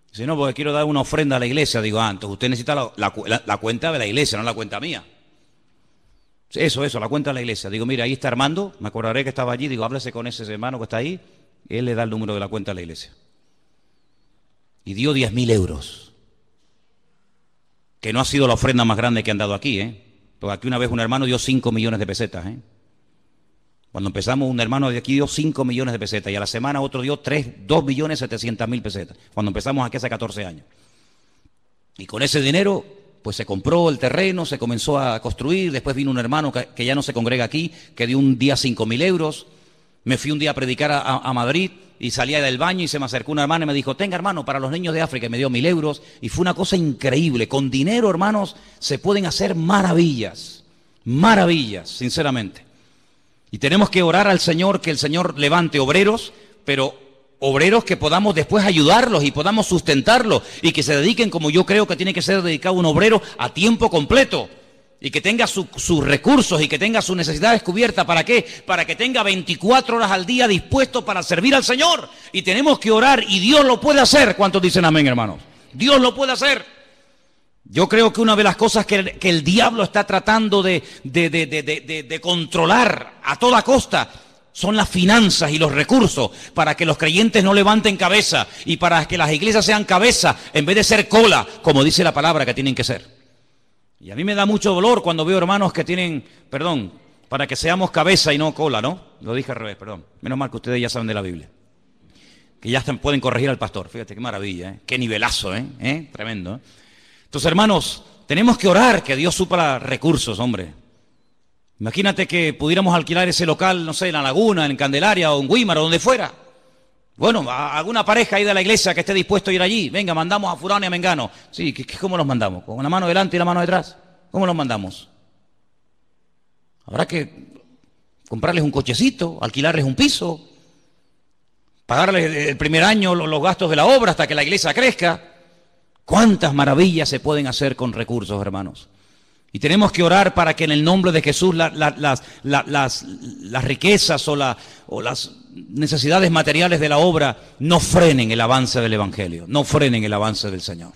Dice, no, porque quiero dar una ofrenda a la iglesia. Digo, entonces usted necesita la cuenta de la iglesia, no la cuenta mía. Eso, la cuenta de la iglesia. Digo, mira, ahí está Armando, me acordaré que estaba allí. Digo, háblese con ese hermano que está ahí. Él le da el número de la cuenta de la iglesia. Y dio 10.000 euros. Que no ha sido la ofrenda más grande que han dado aquí, ¿eh? Porque aquí una vez un hermano dio 5 millones de pesetas, ¿eh? Cuando empezamos, un hermano de aquí dio 5 millones de pesetas y a la semana otro dio 2.700.000 pesetas. Cuando empezamos aquí hace 14 años. Y con ese dinero, pues se compró el terreno, se comenzó a construir. Después vino un hermano que ya no se congrega aquí, que dio un día 5.000 euros. Me fui un día a predicar a Madrid y salía del baño y se me acercó una hermana y me dijo, tenga hermano, para los niños de África, y me dio 1.000 euros. Y fue una cosa increíble. Con dinero, hermanos, se pueden hacer maravillas. Maravillas, sinceramente. Y tenemos que orar al Señor, que el Señor levante obreros, pero obreros que podamos después ayudarlos y podamos sustentarlos y que se dediquen, como yo creo que tiene que ser dedicado un obrero, a tiempo completo y que tenga sus recursos y que tenga sus necesidades cubiertas. ¿Para qué? Para que tenga 24 horas al día dispuesto para servir al Señor. Y tenemos que orar y Dios lo puede hacer. ¿Cuántos dicen amén, hermanos? Dios lo puede hacer. Yo creo que una de las cosas que el diablo está tratando de controlar a toda costa son las finanzas y los recursos para que los creyentes no levanten cabeza y para que las iglesias sean cabeza en vez de ser cola, como dice la palabra que tienen que ser. Y a mí me da mucho dolor cuando veo hermanos que tienen, para que seamos cabeza y no cola, ¿no? Lo dije al revés, perdón. Menos mal que ustedes ya saben de la Biblia. Que ya pueden corregir al pastor. Fíjate qué maravilla, ¿eh? Qué nivelazo, ¿eh? Tremendo, ¿eh? Entonces, hermanos, tenemos que orar que Dios supla recursos, hombre. Imagínate que pudiéramos alquilar ese local, no sé, en La Laguna, en Candelaria o en Guímar o donde fuera. Bueno, alguna pareja ahí de la iglesia que esté dispuesto a ir allí. Venga, mandamos a fulano y a mengano. Sí, ¿cómo los mandamos? ¿Con una mano delante y la mano detrás? ¿Cómo los mandamos? Habrá que comprarles un cochecito, alquilarles un piso, pagarles el primer año los gastos de la obra hasta que la iglesia crezca. ¿Cuántas maravillas se pueden hacer con recursos, hermanos? Y tenemos que orar para que en el nombre de Jesús las riquezas o las necesidades materiales de la obra no frenen el avance del Evangelio, no frenen el avance del Señor.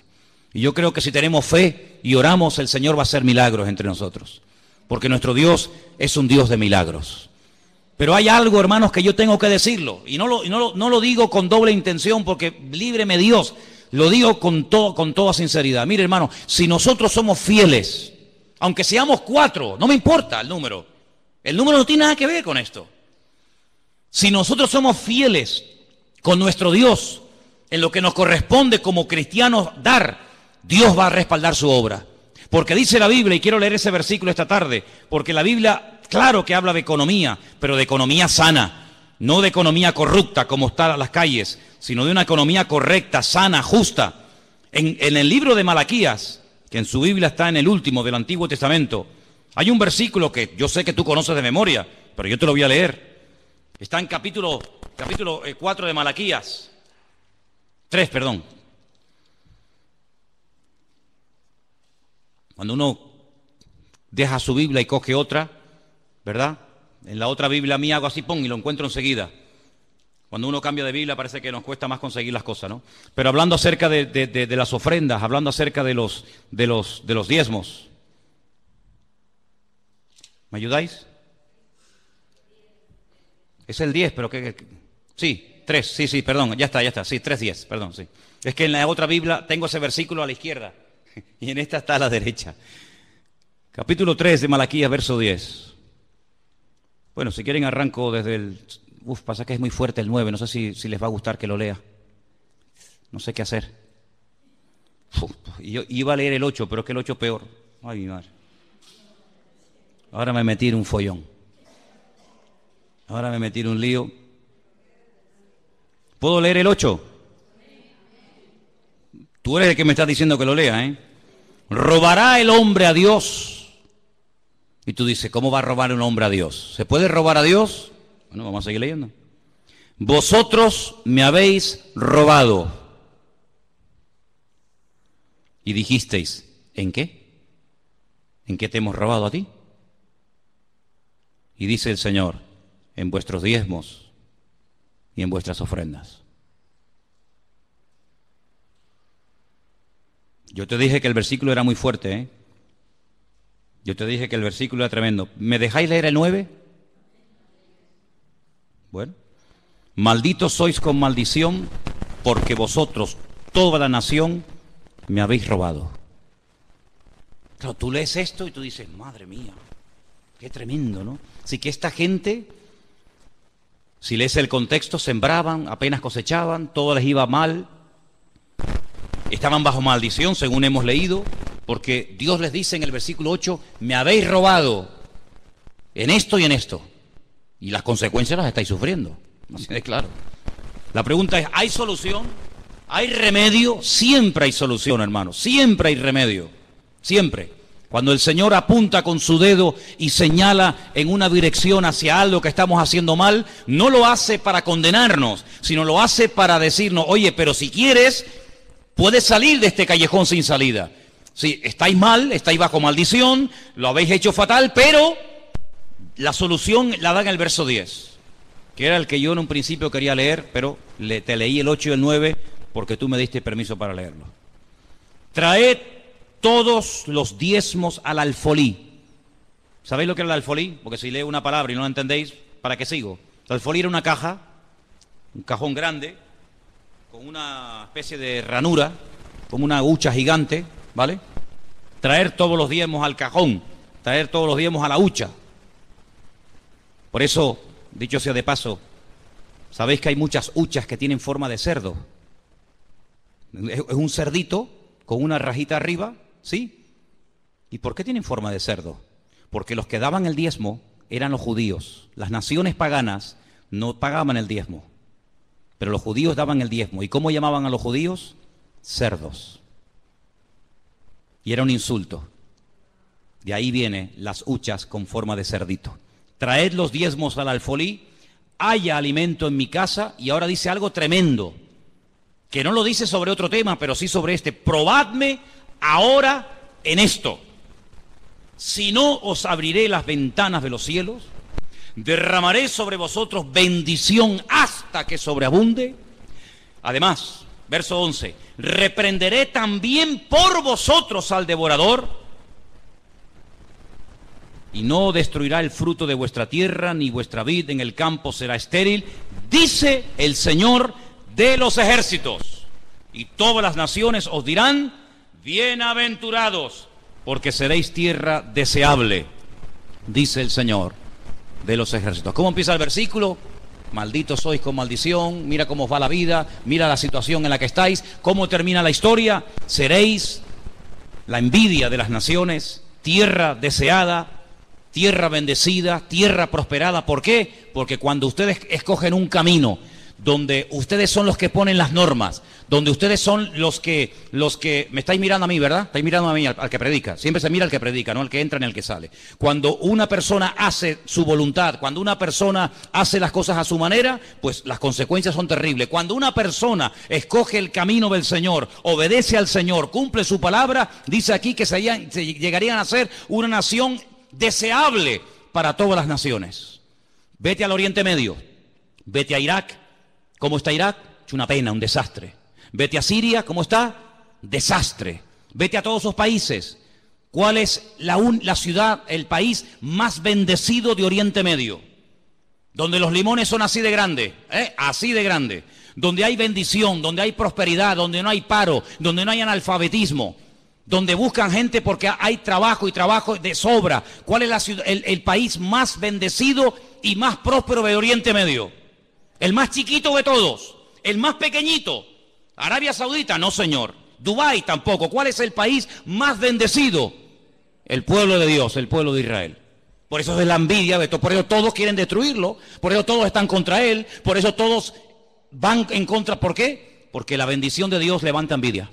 Y yo creo que si tenemos fe y oramos, el Señor va a hacer milagros entre nosotros. Porque nuestro Dios es un Dios de milagros. Pero hay algo, hermanos, que yo tengo que decirlo. Y no lo digo con doble intención, porque líbreme Dios. Lo digo con toda sinceridad. Mire, hermano, si nosotros somos fieles, aunque seamos 4, no me importa el número. El número no tiene nada que ver con esto. Si nosotros somos fieles con nuestro Dios, en lo que nos corresponde como cristianos dar, Dios va a respaldar su obra. Porque dice la Biblia, y quiero leer ese versículo esta tarde, porque la Biblia, claro que habla de economía, pero de economía sana. No de economía corrupta como están las calles, sino de una economía correcta, sana, justa. En el libro de Malaquías, que en su Biblia está en el último del Antiguo Testamento, hay un versículo que yo sé que tú conoces de memoria, pero yo te lo voy a leer. Está en capítulo 4 de Malaquías. 3, perdón. Cuando uno deja su Biblia y coge otra, ¿verdad? En la otra Biblia mía hago así, y lo encuentro enseguida. Cuando uno cambia de Biblia parece que nos cuesta más conseguir las cosas, ¿no? Pero hablando acerca de las ofrendas, hablando acerca de los diezmos. ¿Me ayudáis? Es el 10, pero ¿qué? Sí, 3, sí, perdón, ya está, sí, 3:10, perdón, sí. Es que en la otra Biblia tengo ese versículo a la izquierda y en esta está a la derecha. Capítulo 3 de Malaquías, verso 10. Bueno, si quieren arranco desde el... pasa que es muy fuerte el 9, no sé si les va a gustar que lo lea. No sé qué hacer. Yo iba a leer el 8, pero es que el 8 es peor. Ay, mi madre. Ahora me metí en un follón. Ahora me metí en un lío. ¿Puedo leer el 8? Tú eres el que me estás diciendo que lo lea, ¿eh? ¿Robará el hombre a Dios? Y tú dices, ¿cómo va a robar un hombre a Dios? ¿Se puede robar a Dios? Bueno, vamos a seguir leyendo. Vosotros me habéis robado. Y dijisteis, ¿en qué? ¿En qué te hemos robado a ti? Y dice el Señor, en vuestros diezmos y en vuestras ofrendas. Yo te dije que el versículo era muy fuerte, ¿eh? Yo te dije que el versículo era tremendo. ¿Me dejáis leer el 9? Bueno. Malditos sois con maldición, porque vosotros, toda la nación, me habéis robado. Claro, tú lees esto y tú dices, madre mía, qué tremendo, ¿no? Así que esta gente, si lees el contexto, sembraban, apenas cosechaban, todo les iba mal, estaban bajo maldición, según hemos leído, porque Dios les dice en el versículo 8, me habéis robado en esto y en esto, y las consecuencias las estáis sufriendo, así de claro. La pregunta es, ¿hay solución? ¿Hay remedio? Siempre hay solución, hermano, siempre hay remedio, siempre. Cuando el Señor apunta con su dedo y señala en una dirección hacia algo que estamos haciendo mal, no lo hace para condenarnos, sino lo hace para decirnos, oye, pero si quieres, puedes salir de este callejón sin salida. Sí, estáis mal, estáis bajo maldición, lo habéis hecho fatal, pero la solución la da en el verso 10, que era el que yo en un principio quería leer, pero te leí el 8 y el 9 porque tú me diste permiso para leerlo. Traed todos los diezmos al alfolí. ¿Sabéis lo que era el alfolí? Porque si leo una palabra y no la entendéis, ¿para qué sigo? El alfolí era una caja, un cajón grande, con una especie de ranura, como una hucha gigante, ¿vale? Traer todos los diezmos al cajón, traer todos los diezmos a la hucha. Por eso, dicho sea de paso, sabéis que hay muchas huchas que tienen forma de cerdo. Es un cerdito con una rajita arriba, ¿sí? ¿Y por qué tienen forma de cerdo? Porque los que daban el diezmo eran los judíos. Las naciones paganas no pagaban el diezmo, pero los judíos daban el diezmo. ¿Y cómo llamaban a los judíos? Cerdos. Y era un insulto. De ahí vienen las huchas con forma de cerdito. Traed los diezmos al alfolí, haya alimento en mi casa. Y ahora dice algo tremendo, que no lo dice sobre otro tema, pero sí sobre este. Probadme ahora en esto. Si no, os abriré las ventanas de los cielos, derramaré sobre vosotros bendición hasta que sobreabunde. Además, verso 11, reprenderé también por vosotros al devorador, y no destruirá el fruto de vuestra tierra, ni vuestra vid en el campo será estéril, dice el Señor de los ejércitos. Y todas las naciones os dirán, bienaventurados, porque seréis tierra deseable, dice el Señor de los ejércitos. ¿Cómo empieza el versículo? Malditos sois con maldición, mira cómo os va la vida, mira la situación en la que estáis, cómo termina la historia. Seréis la envidia de las naciones, tierra deseada, tierra bendecida, tierra prosperada. ¿Por qué? Porque cuando ustedes escogen un camino donde ustedes son los que ponen las normas, donde ustedes son los que me estáis mirando a mí, ¿verdad? Estáis mirando a mí, al que predica. Siempre se mira al que predica, no al que entra ni al que sale. Cuando una persona hace su voluntad, cuando una persona hace las cosas a su manera, pues las consecuencias son terribles. Cuando una persona escoge el camino del Señor, obedece al Señor, cumple su palabra, dice aquí que se llegarían a ser una nación deseable para todas las naciones. Vete al Oriente Medio, vete a Irak. ¿Cómo está Irak? Es una pena, un desastre. Vete a Siria, ¿cómo está? Desastre. Vete a todos esos países. ¿Cuál es la ciudad, el país más bendecido de Oriente Medio? Donde los limones son así de grandes, así de grandes. Donde hay bendición, donde hay prosperidad, donde no hay paro, donde no hay analfabetismo, donde buscan gente porque hay trabajo y trabajo de sobra. ¿Cuál es la ciudad, el país más bendecido y más próspero de Oriente Medio? El más chiquito de todos, el más pequeñito. Arabia Saudita, no señor. Dubái tampoco. ¿Cuál es el país más bendecido? El pueblo de Dios, el pueblo de Israel. Por eso es la envidia de todo. Por eso todos quieren destruirlo. Por eso todos están contra él. Por eso todos van en contra. ¿Por qué? Porque la bendición de Dios levanta envidia.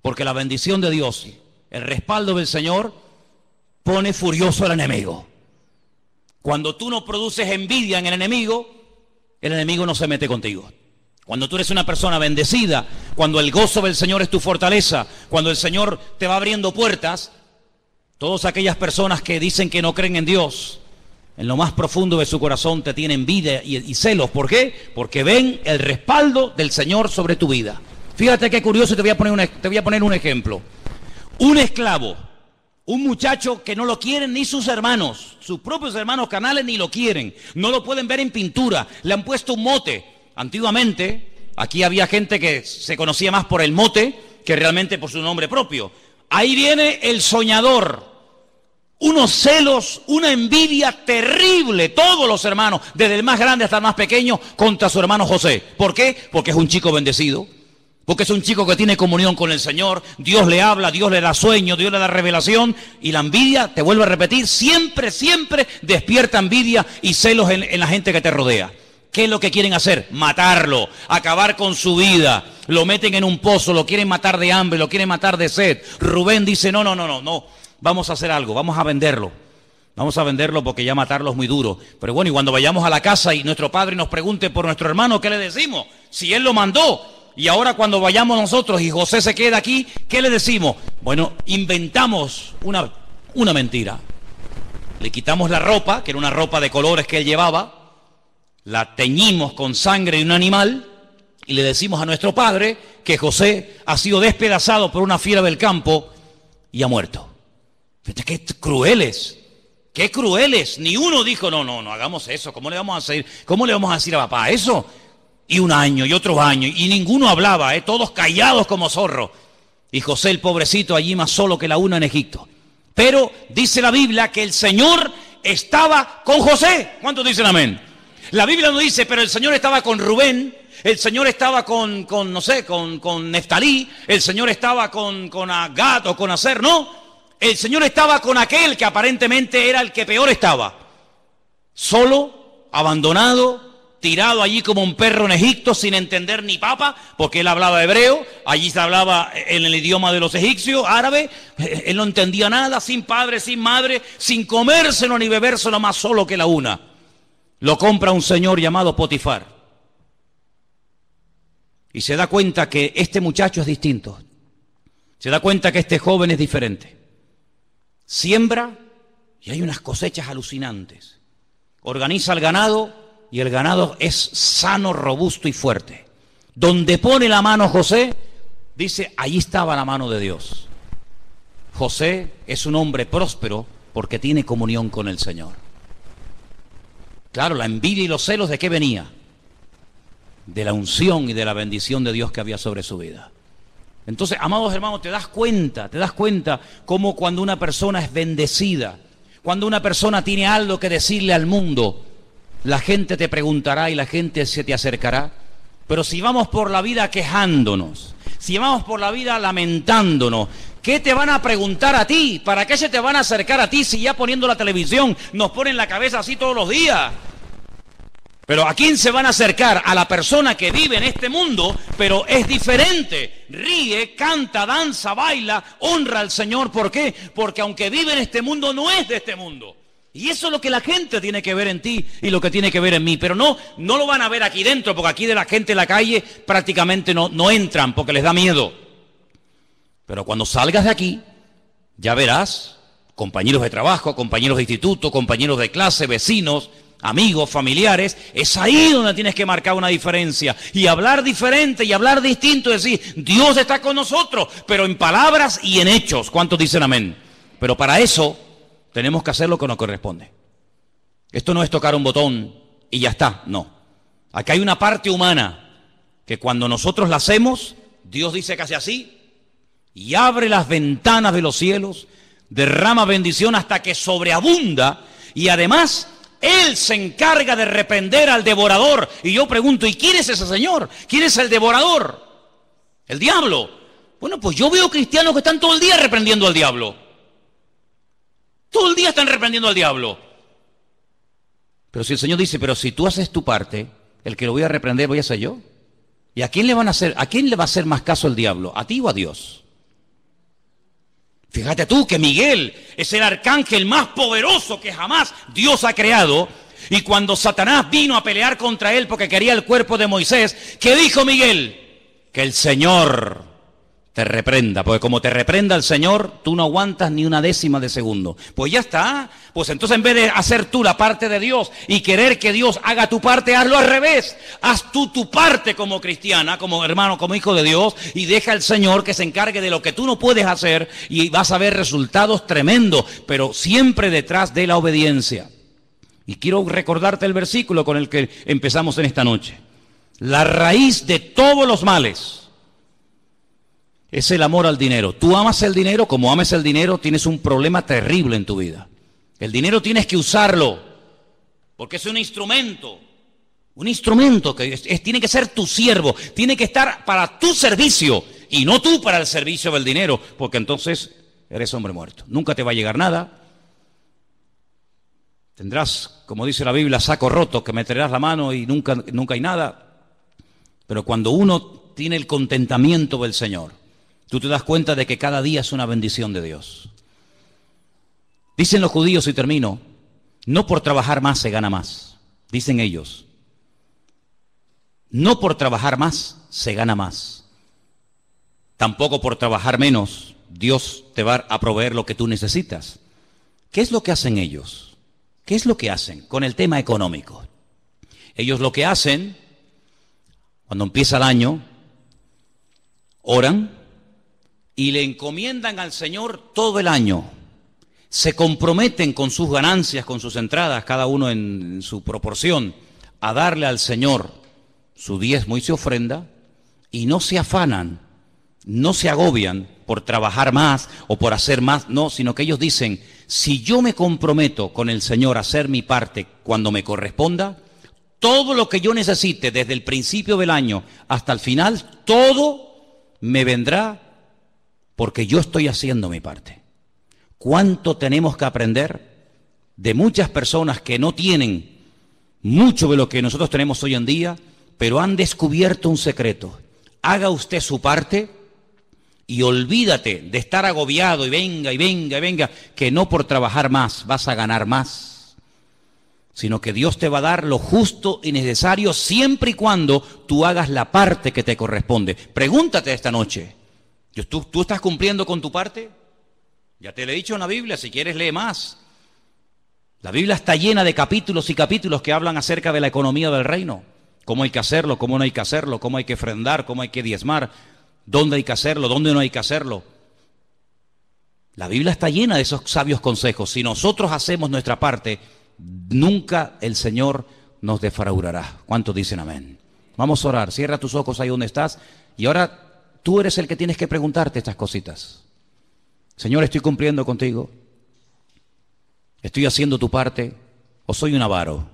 Porque la bendición de Dios, el respaldo del Señor, pone furioso al enemigo. Cuando tú no produces envidia en el enemigo no se mete contigo. Cuando tú eres una persona bendecida, cuando el gozo del Señor es tu fortaleza, cuando el Señor te va abriendo puertas, todas aquellas personas que dicen que no creen en Dios, en lo más profundo de su corazón te tienen envidia y celos. ¿Por qué? Porque ven el respaldo del Señor sobre tu vida. Fíjate qué curioso, te voy a poner un ejemplo. Un esclavo, un muchacho que no lo quieren ni sus hermanos, sus propios hermanos carnales ni lo quieren, no lo pueden ver en pintura, le han puesto un mote. Antiguamente, aquí había gente que se conocía más por el mote que realmente por su nombre propio. Ahí viene el soñador, unos celos, una envidia terrible, todos los hermanos, desde el más grande hasta el más pequeño, contra su hermano José. ¿Por qué? Porque es un chico bendecido. Porque es un chico que tiene comunión con el Señor, Dios le habla, Dios le da sueño, Dios le da revelación, y la envidia, te vuelvo a repetir, siempre despierta envidia y celos en la gente que te rodea. ¿Qué es lo que quieren hacer? Matarlo, acabar con su vida, lo meten en un pozo, lo quieren matar de hambre, lo quieren matar de sed. Rubén dice, no, vamos a hacer algo, vamos a venderlo porque ya matarlo es muy duro. Pero bueno, y cuando vayamos a la casa y nuestro padre nos pregunte por nuestro hermano, ¿qué le decimos? Si él lo mandó. Y ahora cuando vayamos nosotros y José se queda aquí, ¿qué le decimos? Bueno, inventamos una mentira. Le quitamos la ropa, que era una ropa de colores que él llevaba, la teñimos con sangre de un animal y le decimos a nuestro padre que José ha sido despedazado por una fiera del campo y ha muerto. Fíjate qué crueles. Ni uno dijo, no hagamos eso. ¿Cómo le vamos a decir a papá eso? Y un año, y otro año, y ninguno hablaba, todos callados como zorros. Y José, el pobrecito, allí más solo que la una en Egipto. Pero dice la Biblia que el Señor estaba con José. ¿Cuántos dicen amén? La Biblia no dice, pero el Señor estaba con Rubén, el Señor estaba con Neftalí, el Señor estaba con Gad o con Aser. No, el Señor estaba con aquel que aparentemente era el que peor estaba. Solo, abandonado, tirado allí como un perro en Egipto sin entender ni papa, porque él hablaba hebreo, allí se hablaba en el idioma de los egipcios, árabe, él no entendía nada, sin padre, sin madre, sin comérselo ni bebérselo, más solo que la una. Lo compra un señor llamado Potifar y se da cuenta que este muchacho es distinto, se da cuenta que este joven es diferente. Siembra y hay unas cosechas alucinantes, organiza el ganado y el ganado es sano, robusto y fuerte. Donde pone la mano José, dice, allí estaba la mano de Dios. José es un hombre próspero porque tiene comunión con el Señor. Claro, la envidia y los celos, ¿de qué venía? De la unción y de la bendición de Dios que había sobre su vida. Entonces, amados hermanos, te das cuenta cómo cuando una persona es bendecida, cuando una persona tiene algo que decirle al mundo, la gente te preguntará y la gente se te acercará. Pero si vamos por la vida quejándonos, si vamos por la vida lamentándonos, ¿qué te van a preguntar a ti? ¿Para qué se te van a acercar a ti si ya poniendo la televisión nos ponen la cabeza así todos los días? Pero ¿a quién se van a acercar? A la persona que vive en este mundo, pero es diferente. Ríe, canta, danza, baila, honra al Señor. ¿Por qué? Porque aunque vive en este mundo, no es de este mundo. Y eso es lo que la gente tiene que ver en ti y lo que tiene que ver en mí. Pero no lo van a ver aquí dentro, porque aquí de la gente en la calle prácticamente no entran porque les da miedo. Pero cuando salgas de aquí, ya verás compañeros de trabajo, compañeros de instituto, compañeros de clase, vecinos, amigos, familiares. Es ahí donde tienes que marcar una diferencia y hablar diferente y hablar distinto, decir, Dios está con nosotros, pero en palabras y en hechos. ¿Cuántos dicen amén? Pero para eso tenemos que hacer lo que nos corresponde. Esto no es tocar un botón y ya está, no. Acá hay una parte humana que cuando nosotros la hacemos, Dios dice que hace así y abre las ventanas de los cielos, derrama bendición hasta que sobreabunda y además Él se encarga de reprender al devorador. Y yo pregunto, ¿y quién es ese señor? ¿Quién es el devorador? El diablo. Bueno, pues yo veo cristianos que están todo el día reprendiendo al diablo. Todo el día están reprendiendo al diablo. Pero si el Señor dice, pero si tú haces tu parte, el que lo voy a reprender voy a ser yo. ¿Y a quién le va a hacer más caso el diablo? ¿A ti o a Dios? Fíjate tú que Miguel es el arcángel más poderoso que jamás Dios ha creado. Y cuando Satanás vino a pelear contra él porque quería el cuerpo de Moisés, ¿qué dijo Miguel? Que el Señor te reprenda, porque como te reprenda el Señor, tú no aguantas ni una décima de segundo. Pues ya está, pues entonces en vez de hacer tú la parte de Dios y querer que Dios haga tu parte, hazlo al revés. Haz tú tu parte como cristiana, como hermano, como hijo de Dios, y deja al Señor que se encargue de lo que tú no puedes hacer y vas a ver resultados tremendos, pero siempre detrás de la obediencia. Y quiero recordarte el versículo con el que empezamos en esta noche. La raíz de todos los males es el amor al dinero. Tú amas el dinero, como ames el dinero, tienes un problema terrible en tu vida. El dinero tienes que usarlo, porque es un instrumento que tiene que ser tu siervo, tiene que estar para tu servicio y no tú para el servicio del dinero, porque entonces eres hombre muerto. Nunca te va a llegar nada. Tendrás, como dice la Biblia, saco roto, que meterás la mano y nunca hay nada. Pero cuando uno tiene el contentamiento del Señor, tú te das cuenta de que cada día es una bendición de Dios. Dicen los judíos, y termino, no por trabajar más se gana más. Dicen ellos, no por trabajar más se gana más. Tampoco por trabajar menos Dios te va a proveer lo que tú necesitas. ¿Qué es lo que hacen ellos? ¿Qué es lo que hacen con el tema económico? Ellos lo que hacen, cuando empieza el año, oran y le encomiendan al Señor todo el año. Se comprometen con sus ganancias, con sus entradas, cada uno en su proporción, a darle al Señor su diezmo y su ofrenda, y no se afanan, no se agobian por trabajar más o por hacer más, no, sino que ellos dicen, si yo me comprometo con el Señor a hacer mi parte cuando me corresponda, todo lo que yo necesite desde el principio del año hasta el final, todo me vendrá porque yo estoy haciendo mi parte. ¿Cuánto tenemos que aprender de muchas personas que no tienen mucho de lo que nosotros tenemos hoy en día, pero han descubierto un secreto? Haga usted su parte y olvídate de estar agobiado y venga, que no por trabajar más vas a ganar más, sino que Dios te va a dar lo justo y necesario siempre y cuando tú hagas la parte que te corresponde. Pregúntate esta noche, ¿tú estás cumpliendo con tu parte? Ya te lo he dicho en la Biblia, si quieres lee más. La Biblia está llena de capítulos y capítulos que hablan acerca de la economía del reino. Cómo hay que hacerlo, cómo no hay que hacerlo, cómo hay que ofrendar, cómo hay que diezmar, dónde hay que hacerlo, dónde no hay que hacerlo. La Biblia está llena de esos sabios consejos. Si nosotros hacemos nuestra parte, nunca el Señor nos defraudará. ¿Cuántos dicen amén? Vamos a orar. Cierra tus ojos ahí donde estás. Y ahora tú eres el que tienes que preguntarte estas cositas. Señor, ¿estoy cumpliendo contigo? ¿Estoy haciendo tu parte? ¿O soy un avaro?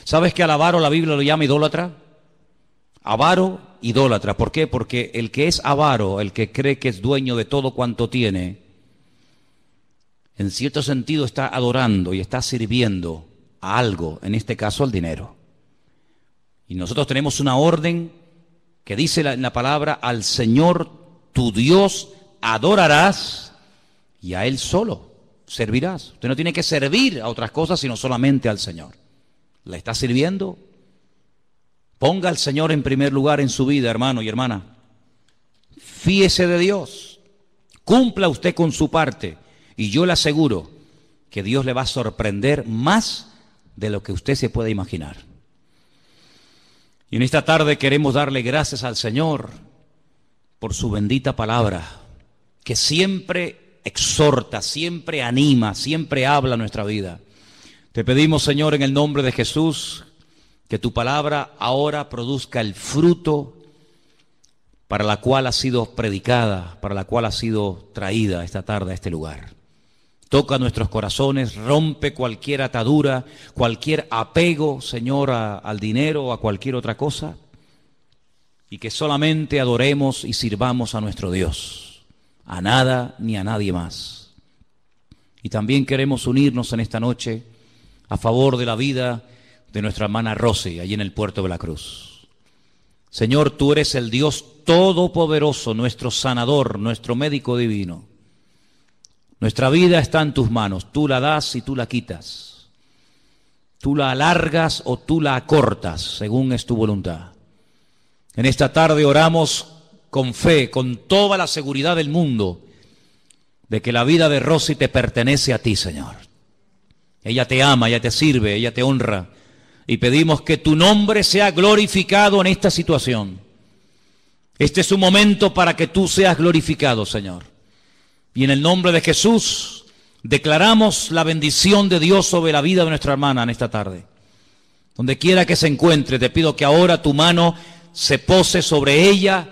¿Sabes que al avaro la Biblia lo llama idólatra? Avaro, idólatra. ¿Por qué? Porque el que es avaro, el que cree que es dueño de todo cuanto tiene, en cierto sentido está adorando y está sirviendo a algo, en este caso al dinero. Y nosotros tenemos una orden que dice en la palabra, al Señor tu Dios adorarás y a Él solo servirás. Usted no tiene que servir a otras cosas, sino solamente al Señor. ¿Le está sirviendo? Ponga al Señor en primer lugar en su vida, hermano y hermana. Fíese de Dios. Cumpla usted con su parte. Y yo le aseguro que Dios le va a sorprender más de lo que usted se puede imaginar. Y en esta tarde queremos darle gracias al Señor por su bendita palabra, que siempre exhorta, siempre anima, siempre habla nuestra vida. Te pedimos, Señor, en el nombre de Jesús, que tu palabra ahora produzca el fruto para la cual ha sido predicada, para la cual ha sido traída esta tarde a este lugar. Toca nuestros corazones, rompe cualquier atadura, cualquier apego, Señor, al dinero o a cualquier otra cosa, y que solamente adoremos y sirvamos a nuestro Dios, a nada ni a nadie más. Y también queremos unirnos en esta noche a favor de la vida de nuestra hermana Rosy, allí en el puerto de la Cruz. Señor, tú eres el Dios todopoderoso, nuestro sanador, nuestro médico divino. Nuestra vida está en tus manos. Tú la das y tú la quitas. Tú la alargas o tú la acortas, según es tu voluntad. En esta tarde oramos con fe, con toda la seguridad del mundo, de que la vida de Rosy te pertenece a ti, Señor. Ella te ama, ella te sirve, ella te honra. Y pedimos que tu nombre sea glorificado en esta situación. Este es un momento para que tú seas glorificado, Señor. Y en el nombre de Jesús declaramos la bendición de Dios sobre la vida de nuestra hermana en esta tarde. Donde quiera que se encuentre, te pido que ahora tu mano se pose sobre ella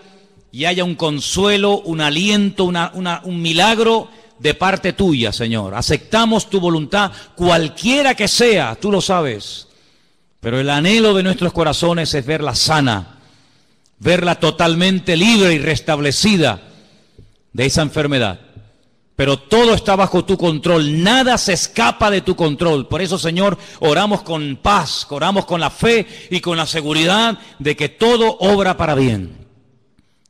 y haya un consuelo, un aliento, un milagro de parte tuya, Señor. Aceptamos tu voluntad, cualquiera que sea, tú lo sabes. Pero el anhelo de nuestros corazones es verla sana, verla totalmente libre y restablecida de esa enfermedad. Pero todo está bajo tu control, nada se escapa de tu control. Por eso, Señor, oramos con paz, oramos con la fe y con la seguridad de que todo obra para bien.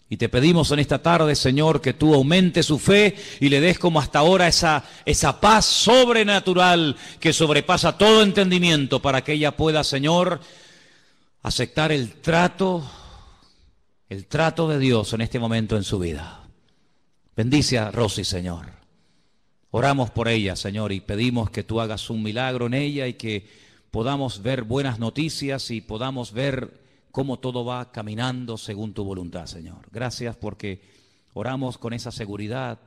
Y te pedimos en esta tarde, Señor, que tú aumentes su fe y le des como hasta ahora esa paz sobrenatural que sobrepasa todo entendimiento para que ella pueda, Señor, aceptar el trato de Dios en este momento en su vida. Bendice a Rosy, Señor. Oramos por ella, Señor, y pedimos que tú hagas un milagro en ella y que podamos ver buenas noticias y podamos ver cómo todo va caminando según tu voluntad, Señor. Gracias porque oramos con esa seguridad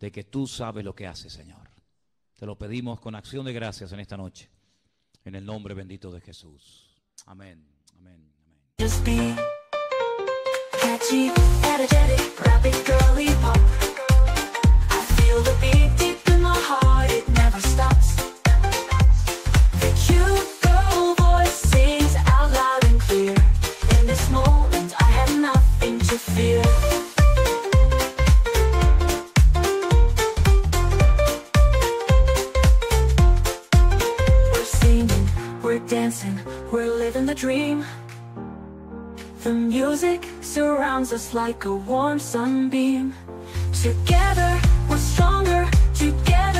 de que tú sabes lo que haces, Señor. Te lo pedimos con acción de gracias en esta noche, en el nombre bendito de Jesús. Amén, amén, amén. Just be catchy, energetic, rapid, girly pop. I feel the beat deep in my heart, it never stops. The cute girl voice sings out loud and clear. In this moment I have nothing to fear. We're singing, we're dancing, we're living the dream. The music surrounds us like a warm sunbeam. Together, we're stronger. Together